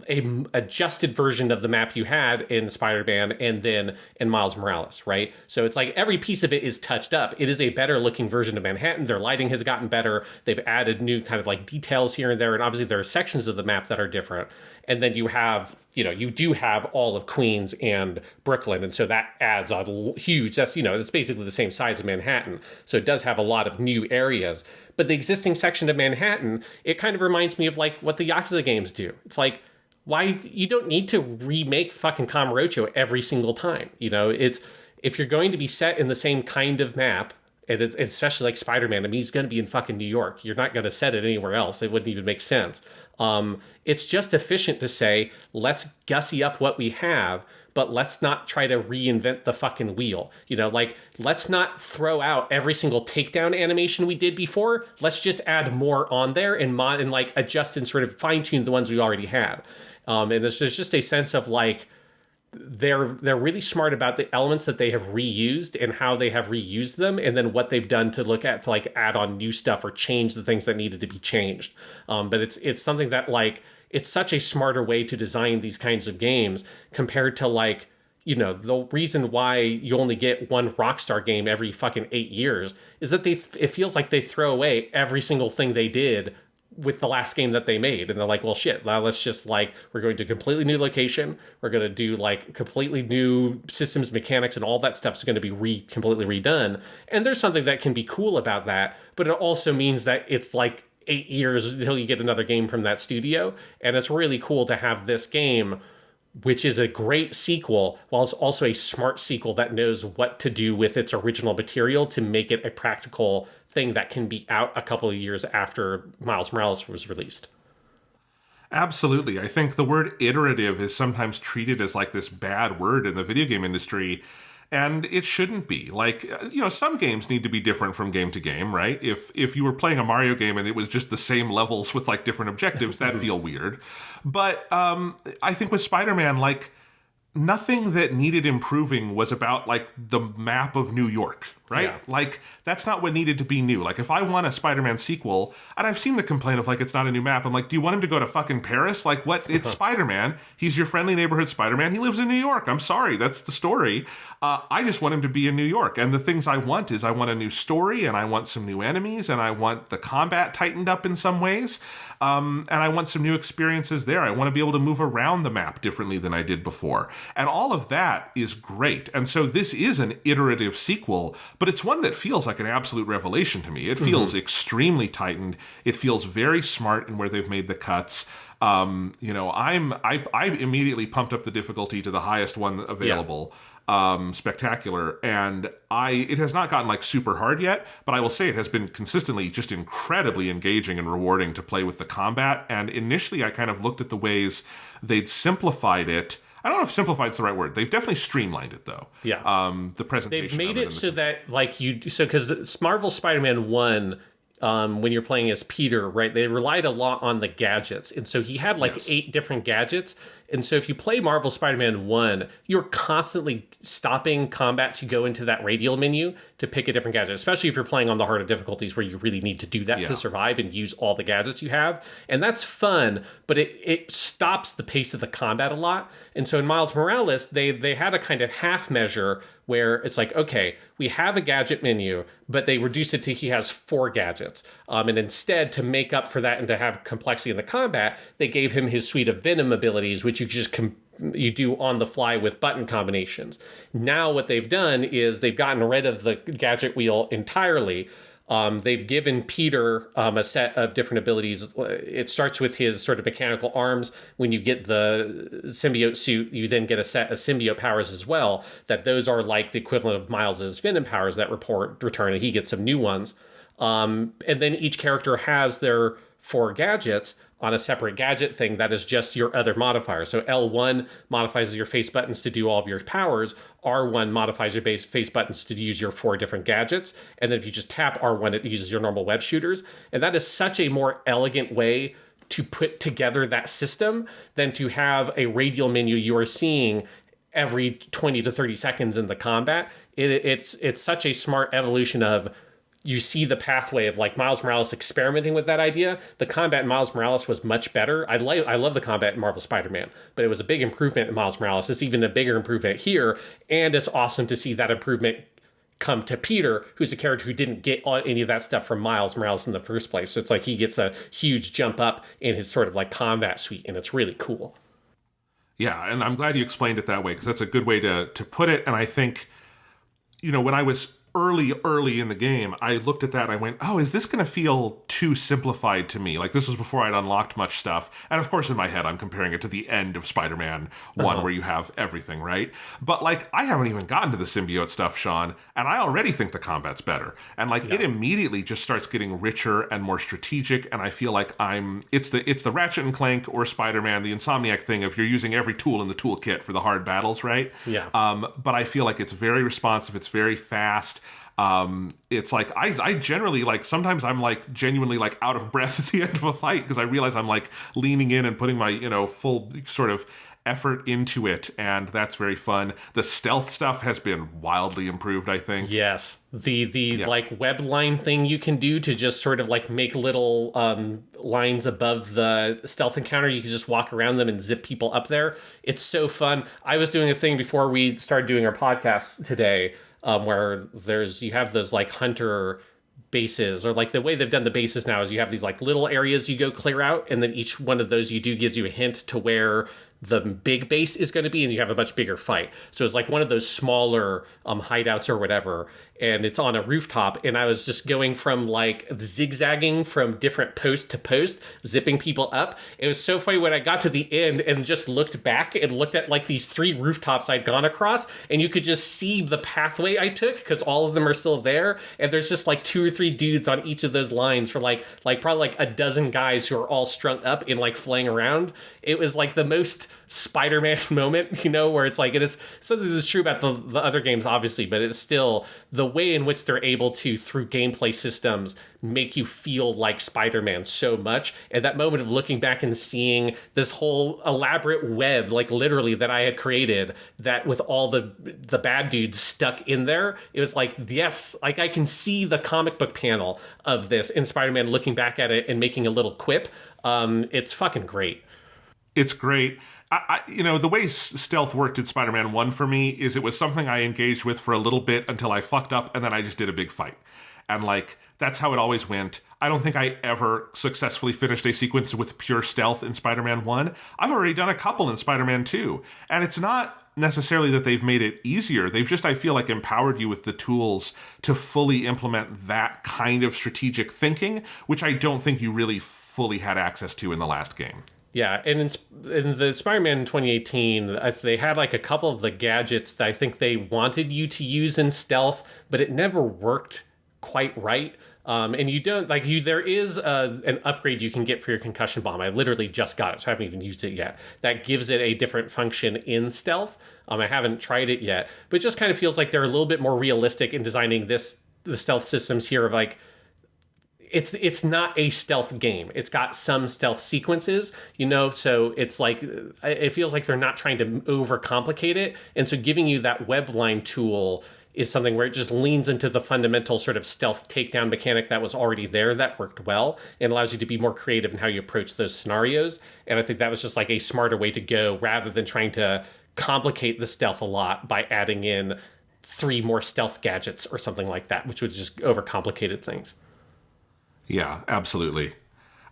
a adjusted version of the map you had in Spider-Man and then in Miles Morales, right? So it's like every piece of it is touched up. It is a better looking version of Manhattan. Their lighting has gotten better. They've added new kind of like details here and there. And obviously there are sections of the map that are different. And then you have, you know, you do have all of Queens and Brooklyn. And so that adds a huge, that's, you know, it's basically the same size of Manhattan. So it does have a lot of new areas. But the existing section of Manhattan, it kind of reminds me of like what the Yakuza games do. It's like, why, you don't need to remake fucking Kamurocho every single time. You know, it's, if you're going to be set in the same kind of map, and it's especially like Spider-Man, I mean, he's going to be in fucking New York. You're not going to set it anywhere else. It wouldn't even make sense. It's just efficient to say, let's gussy up what we have, but let's not try to reinvent the fucking wheel. You know, like, let's not throw out every single takedown animation we did before. Let's just add more on there and like adjust and sort of fine tune the ones we already had. And there's just a sense of like, they're really smart about the elements that they have reused and how they have reused them, and then what they've done to look at to like add on new stuff or change the things that needed to be changed. But it's something that like, it's such a smarter way to design these kinds of games compared to like, you know, the reason why you only get one Rockstar game every fucking 8 years is that it feels like they throw away every single thing they did with the last game that they made. And they're like, well, shit, now let's just like, we're going to a completely new location. We're going to do like completely new systems, mechanics, and all that stuff is going to be completely redone. And there's something that can be cool about that, but it also means that it's like 8 years until you get another game from that studio. And it's really cool to have this game, which is a great sequel, while it's also a smart sequel that knows what to do with its original material to make it a practical thing that can be out a couple of years after Miles Morales was released. Absolutely. I think the word iterative is sometimes treated as like this bad word in the video game industry, and it shouldn't be. Like, some games need to be different from game to game, right? If you were playing a Mario game and it was just the same levels with like different objectives, that'd feel weird. But I think with Spider-Man, like, nothing that needed improving was about like the map of New York, right? Yeah. Like, that's not what needed to be new. Like, if I want a Spider-Man sequel, and I've seen the complaint of like, it's not a new map. I'm like, do you want him to go to fucking Paris? Like, what? It's Spider-Man. He's your friendly neighborhood Spider-Man. He lives in New York. I'm sorry. That's the story. I just want him to be in New York. And the things I want is I want a new story, and I want some new enemies, and I want the combat tightened up in some ways. And I want some new experiences there. I want to be able to move around the map differently than I did before. And all of that is great. And so this is an iterative sequel, but it's one that feels like an absolute revelation to me. It feels extremely tightened. It feels very smart in where they've made the cuts. I immediately pumped up the difficulty to the highest one available. Spectacular, and it has not gotten like super hard yet, but I will say it has been consistently just incredibly engaging and rewarding to play with the combat. And initially I kind of looked at the ways they'd simplified it. I don't know if simplified is the right word. They've definitely streamlined it though. Yeah. The presentation. They've made it so that like because Marvel Spider-Man 1, when you're playing as Peter, right, they relied a lot on the gadgets. And so he had like 8 different gadgets. And so if you play Marvel Spider-Man 1, you're constantly stopping combat to go into that radial menu to pick a different gadget, especially if you're playing on the harder difficulties where you really need to do that to survive and use all the gadgets you have. And that's fun, but it stops the pace of the combat a lot. And so in Miles Morales, they had a kind of half measure where it's like, okay, we have a gadget menu, but they reduced it to he has 4 gadgets. And instead, to make up for that and to have complexity in the combat, they gave him his suite of Venom abilities, which you just you do on the fly with button combinations. Now what they've done is they've gotten rid of the gadget wheel entirely. They've given Peter a set of different abilities. It starts with his sort of mechanical arms. When you get the symbiote suit, you then get a set of symbiote powers as well, that those are like the equivalent of Miles's Venom powers that return, and he gets some new ones. And then each character has their 4 gadgets on a separate gadget thing that is just your other modifier. So L1 modifies your face buttons to do all of your powers. R1 modifies your face buttons to use your 4 different gadgets. And then if you just tap R1, it uses your normal web shooters. And that is such a more elegant way to put together that system than to have a radial menu you are seeing every 20 to 30 seconds in the combat. It's such a smart evolution of, you see the pathway of like Miles Morales experimenting with that idea. The combat in Miles Morales was much better. I love the combat in Marvel Spider-Man, but it was a big improvement in Miles Morales. It's even a bigger improvement here, and it's awesome to see that improvement come to Peter, who's a character who didn't get any of that stuff from Miles Morales in the first place. So it's like he gets a huge jump up in his sort of like combat suite, and it's really cool. Yeah, and I'm glad you explained it that way, because that's a good way to put it. And I think, when I was early in the game, I looked at that and I went, oh, is this going to feel too simplified to me? Like, this was before I'd unlocked much stuff. And of course, in my head, I'm comparing it to the end of Spider-Man 1, where you have everything, right? But like, I haven't even gotten to the symbiote stuff, Sean, and I already think the combat's better. And like, it immediately just starts getting richer and more strategic. And I feel like it's the Ratchet and Clank or Spider-Man, the Insomniac thing of you're using every tool in the toolkit for the hard battles, right? Yeah. But I feel like it's very responsive. It's very fast. It's like I generally, like, sometimes I'm like genuinely like out of breath at the end of a fight because I realize I'm like leaning in and putting my full sort of effort into it, and that's very fun. The stealth stuff has been wildly improved, I think. Yes, the like web line thing you can do to just sort of like make little lines above the stealth encounter. You can just walk around them and zip people up there. It's so fun. I was doing a thing before we started doing our podcast today, where you have those like hunter bases, or like the way they've done the bases now is you have these like little areas you go clear out, and then each one of those you do gives you a hint to where the big base is going to be, and you have a much bigger fight. So it's like one of those smaller hideouts or whatever, and it's on a rooftop, and I was just going from like zigzagging from different post to post, zipping people up. It was so funny when I got to the end and just looked back and looked at like these 3 rooftops I'd gone across, and you could just see the pathway I took because all of them are still there, and there's just like 2 or 3 dudes on each of those lines for like probably like a dozen guys who are all strung up and like flaying around. It was like the most Spider-Man moment, where it's like, it is something that's true about the other games, obviously, but it's still the way in which they're able to, through gameplay systems, make you feel like Spider-Man so much. And that moment of looking back and seeing this whole elaborate web, like literally that I had created, that with all the bad dudes stuck in there, it was like, yes, like I can see the comic book panel of this in Spider-Man looking back at it and making a little quip. It's fucking great. It's great. The way stealth worked in Spider-Man 1 for me is it was something I engaged with for a little bit until I fucked up, and then I just did a big fight. And, that's how it always went. I don't think I ever successfully finished a sequence with pure stealth in Spider-Man 1. I've already done a couple in Spider-Man 2. And it's not necessarily that they've made it easier. They've just, I feel like, empowered you with the tools to fully implement that kind of strategic thinking, which I don't think you really fully had access to in the last game. Yeah, and in the Spider-Man 2018, they had like a couple of the gadgets that I think they wanted you to use in stealth, but it never worked quite right. And you don't there is an upgrade you can get for your concussion bomb. I literally just got it, so I haven't even used it yet. That gives it a different function in stealth. I haven't tried it yet, but it just kind of feels like they're a little bit more realistic in designing the stealth systems here of like, it's not a stealth game. It's got some stealth sequences, so it's like, it feels like they're not trying to overcomplicate it. And so giving you that web line tool is something where it just leans into the fundamental sort of stealth takedown mechanic that was already there that worked well and allows you to be more creative in how you approach those scenarios. And I think that was just like a smarter way to go rather than trying to complicate the stealth a lot by adding in 3 more stealth gadgets or something like that, which would just overcomplicated things. Yeah, absolutely.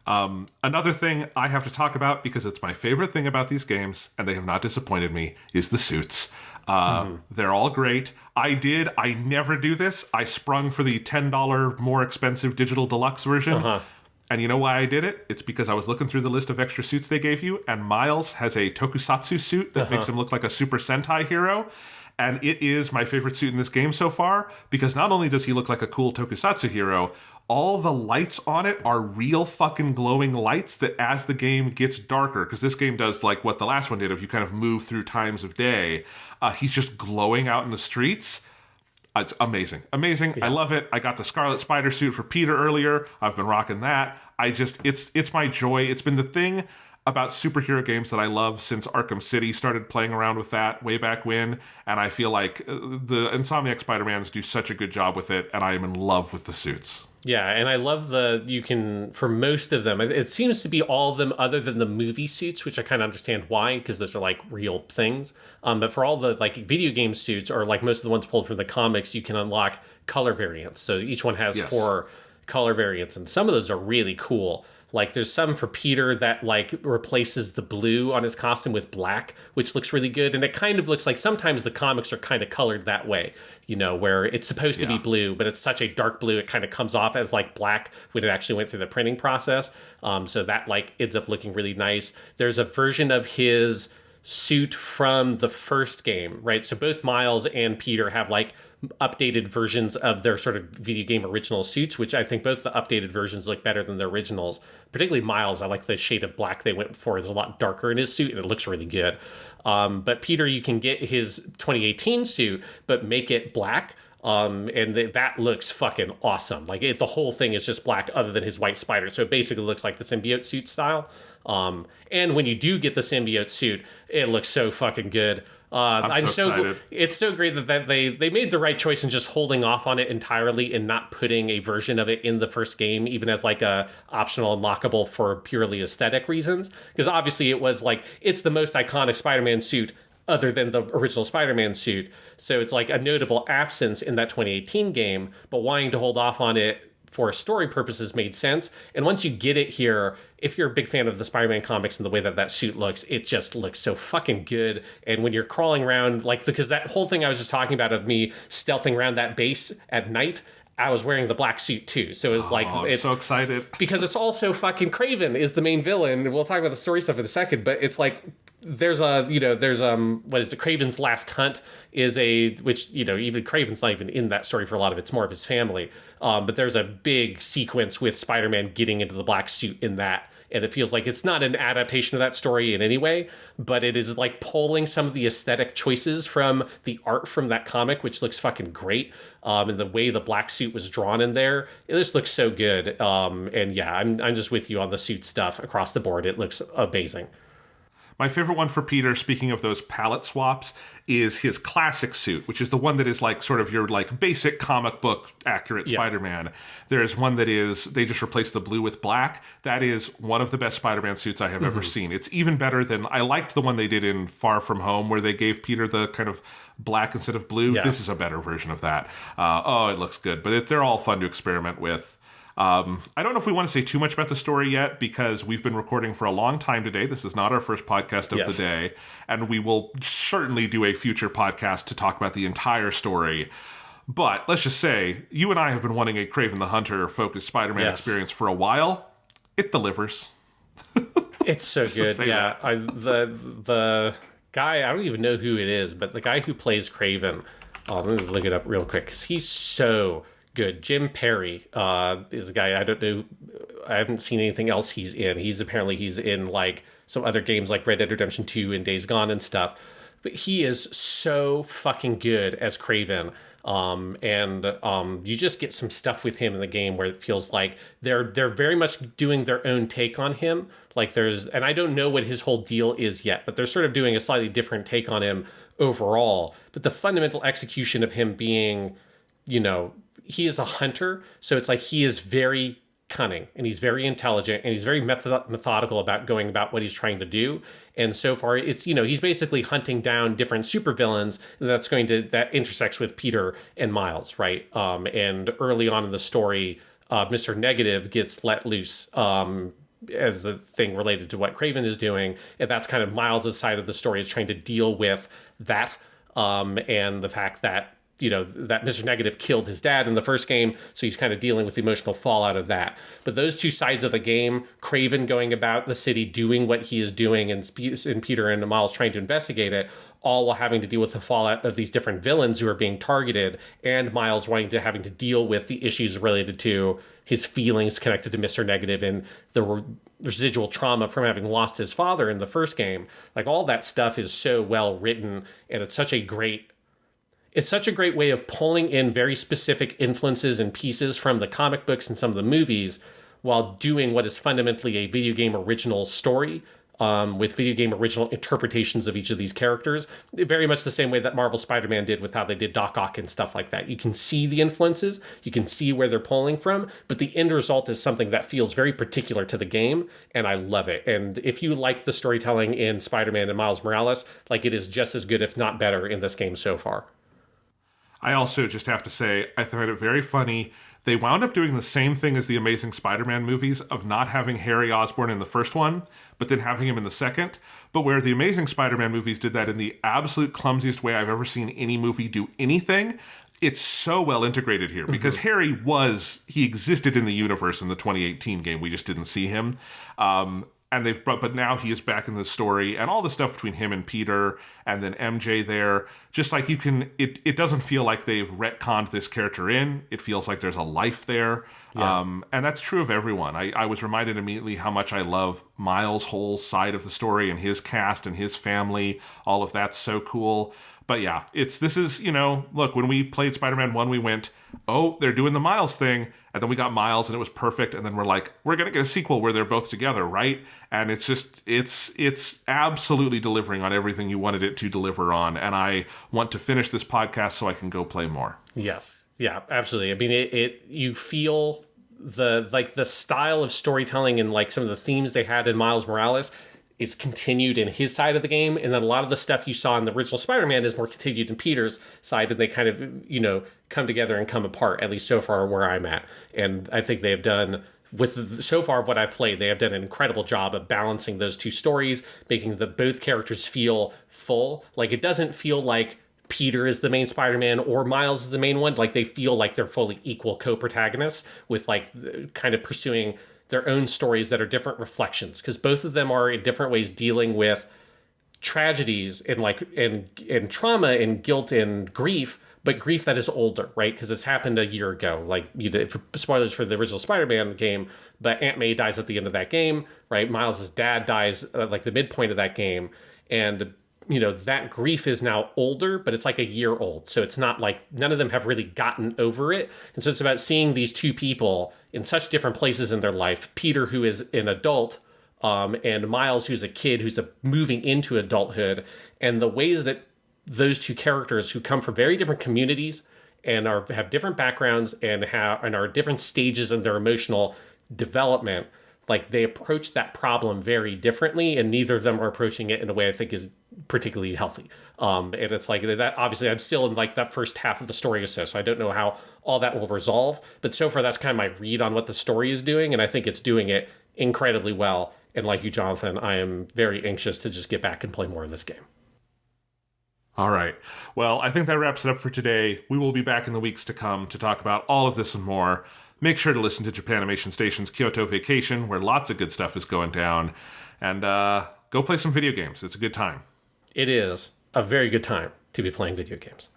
Another thing I have to talk about, because it's my favorite thing about these games, and they have not disappointed me, is the suits. They're all great. I never do this. I sprung for the $10 more expensive digital deluxe version. And you know why I did it? It's because I was looking through the list of extra suits they gave you, and Miles has a tokusatsu suit that makes him look like a Super Sentai hero. And it is my favorite suit in this game so far, because not only does he look like a cool tokusatsu hero, all the lights on it are real fucking glowing lights that as the game gets darker, because this game does like what the last one did, if you kind of move through times of day, he's just glowing out in the streets. It's amazing. Amazing. Yeah. I love it. I got the Scarlet Spider suit for Peter earlier. I've been rocking that. It's my joy. It's been the thing about superhero games that I love since Arkham City started playing around with that way back when, and I feel like the Insomniac Spider-Mans do such a good job with it, and I am in love with the suits. Yeah, and I love for most of them, it seems to be all of them other than the movie suits, which I kind of understand why, because those are like real things. But for all the like video game suits, or like most of the ones pulled from the comics, you can unlock color variants. So each one has 4 color variants, and some of those are really cool. Like there's some for Peter that like replaces the blue on his costume with black, which looks really good. And it kind of looks like sometimes the comics are kind of colored that way, where it's supposed to be blue, but it's such a dark blue, it kind of comes off as like black when it actually went through the printing process. So that like ends up looking really nice. There's a version of his suit from the first game, right? So both Miles and Peter have like updated versions of their sort of video game original suits, which I think both the updated versions look better than the originals. Particularly Miles, I like the shade of black they went for. It's a lot darker in his suit, and it looks really good. But Peter, you can get his 2018 suit, but make it black. And that looks fucking awesome. Like the whole thing is just black other than his white spider. So it basically looks like the symbiote suit style. And when you do get the symbiote suit, it looks so fucking good. I'm so excited. It's so great that they made the right choice in just holding off on it entirely and not putting a version of it in the first game, even as like a optional unlockable for purely aesthetic reasons. Because obviously it was like, it's the most iconic Spider-Man suit other than the original Spider-Man suit. So it's like a notable absence in that 2018 game, but wanting to hold off on it for story purposes made sense. And once you get it here, if you're a big fan of the Spider-Man comics and the way that that suit looks, it just looks so fucking good. And when you're crawling around, like, because that whole thing I was just talking about of me stealthing around that base at night, I was wearing the black suit too. So it's I'm so excited. Because it's also fucking Kraven is the main villain. We'll talk about the story stuff in a second, but it's like, there's what is it? Kraven's Last Hunt is which, even Kraven's not even in that story for a lot of it. It's more of his family. But there's a big sequence with Spider-Man getting into the black suit in that. And it feels like it's not an adaptation of that story in any way, but it is like pulling some of the aesthetic choices from the art from that comic, which looks fucking great. And the way the black suit was drawn in there, it just looks so good. And yeah, I'm just with you on the suit stuff across the board. It looks amazing. My favorite one for Peter, speaking of those palette swaps, is his classic suit, which is the one that is like sort of your like basic comic book accurate Spider-Man. There's one that is, they just replaced the blue with black. That is one of the best Spider-Man suits I have ever seen. It's even better than, I liked the one they did in Far From Home where they gave Peter the kind of black instead of blue. Yeah. This is a better version of that. It looks good, but they're all fun to experiment with. I don't know if we want to say too much about the story yet because we've been recording for a long time today. This is not our first podcast of the day, and we will certainly do a future podcast to talk about the entire story. But let's just say, you and I have been wanting a Kraven the Hunter focused Spider-Man experience for a while. It delivers. It's so good. Yeah, the guy, I don't even know who it is, but the guy who plays Kraven, let me look it up real quick because he's so good. Jim Perry is a guy I don't know. I haven't seen anything else he's in. He's in like some other games like Red Dead Redemption 2 and Days Gone and stuff. But he is so fucking good as Kraven. You just get some stuff with him in the game where it feels like they're very much doing their own take on him. Like and I don't know what his whole deal is yet, but they're sort of doing a slightly different take on him overall. But the fundamental execution of him being, he is a hunter, so it's like he is very cunning and he's very intelligent and he's very methodical about going about what he's trying to do. And so far, it's he's basically hunting down different supervillains, and that intersects with Peter and Miles, right? And early on in the story, Mr. Negative gets let loose as a thing related to what Kraven is doing, and that's kind of Miles' side of the story is trying to deal with that and the fact that that Mr. Negative killed his dad in the first game, so he's kind of dealing with the emotional fallout of that. But those two sides of the game, Kraven going about the city doing what he is doing, and Peter and Miles trying to investigate it, all while having to deal with the fallout of these different villains who are being targeted, and Miles having to deal with the issues related to his feelings connected to Mr. Negative and the residual trauma from having lost his father in the first game. Like, all that stuff is so well written, and it's such a great way of pulling in very specific influences and pieces from the comic books and some of the movies while doing what is fundamentally a video game original story with video game original interpretations of each of these characters. Very much the same way that Marvel Spider-Man did with how they did Doc Ock and stuff like that. You can see the influences, you can see where they're pulling from, but the end result is something that feels very particular to the game, and I love it. And if you like the storytelling in Spider-Man and Miles Morales, like, it is just as good, if not better, in this game so far. I also just have to say, I find it very funny. They wound up doing the same thing as the Amazing Spider-Man movies of not having Harry Osborn in the first one, but then having him in the second. But where the Amazing Spider-Man movies did that in the absolute clumsiest way I've ever seen any movie do anything, it's so well integrated here. Because Harry he existed in the universe in the 2018 game. We just didn't see him. But now he is back in the story, and all the stuff between him and Peter and then MJ there, just like it doesn't feel like they've retconned this character in. It feels like there's a life there. Yeah. And that's true of everyone. I was reminded immediately how much I love Miles' whole side of the story and his cast and his family. All of that's so cool. But yeah, look, when we played Spider-Man 1, we went, oh, they're doing the Miles thing. And then we got Miles and it was perfect. And then we're like, we're going to get a sequel where they're both together, right? And it's absolutely delivering on everything you wanted it to deliver on. And I want to finish this podcast so I can go play more. Yes. Yeah, absolutely. I mean, you feel the style of storytelling and like some of the themes they had in Miles Morales is continued in his side of the game, and then a lot of the stuff you saw in the original Spider-Man is more continued in Peter's side, and they kind of, come together and come apart, at least so far where I'm at. And I think they have done, with so far of what I've played, they have done an incredible job of balancing those two stories, making both characters feel full. Like, it doesn't feel like Peter is the main Spider-Man or Miles is the main one. Like, they feel like they're fully equal co-protagonists with, like, kind of pursuing their own stories that are different reflections, because both of them are in different ways dealing with tragedies and trauma and guilt and grief, but grief that is older, right? Because it's happened a year ago. Like, spoilers for the original Spider-Man game, but Aunt May dies at the end of that game, right? Miles' dad dies like the midpoint of that game, and that grief is now older, but it's like a year old. So it's not like none of them have really gotten over it. And so it's about seeing these two people in such different places in their life. Peter, who is an adult, and Miles, who's a kid who's moving into adulthood, and the ways that those two characters, who come from very different communities and have different backgrounds and are different stages in their emotional development, like, they approach that problem very differently, and neither of them are approaching it in a way I think is particularly healthy. And it's like that. Obviously, I'm still in like that first half of the story or so I don't know how all that will resolve. But so far, that's kind of my read on what the story is doing, and I think it's doing it incredibly well. And like you, Jonathan, I am very anxious to just get back and play more of this game. All right. Well, I think that wraps it up for today. We will be back in the weeks to come to talk about all of this and more. Make sure to listen to Japanimation Station's Kyoto Vacation, where lots of good stuff is going down. And go play some video games. It's a good time. It is a very good time to be playing video games.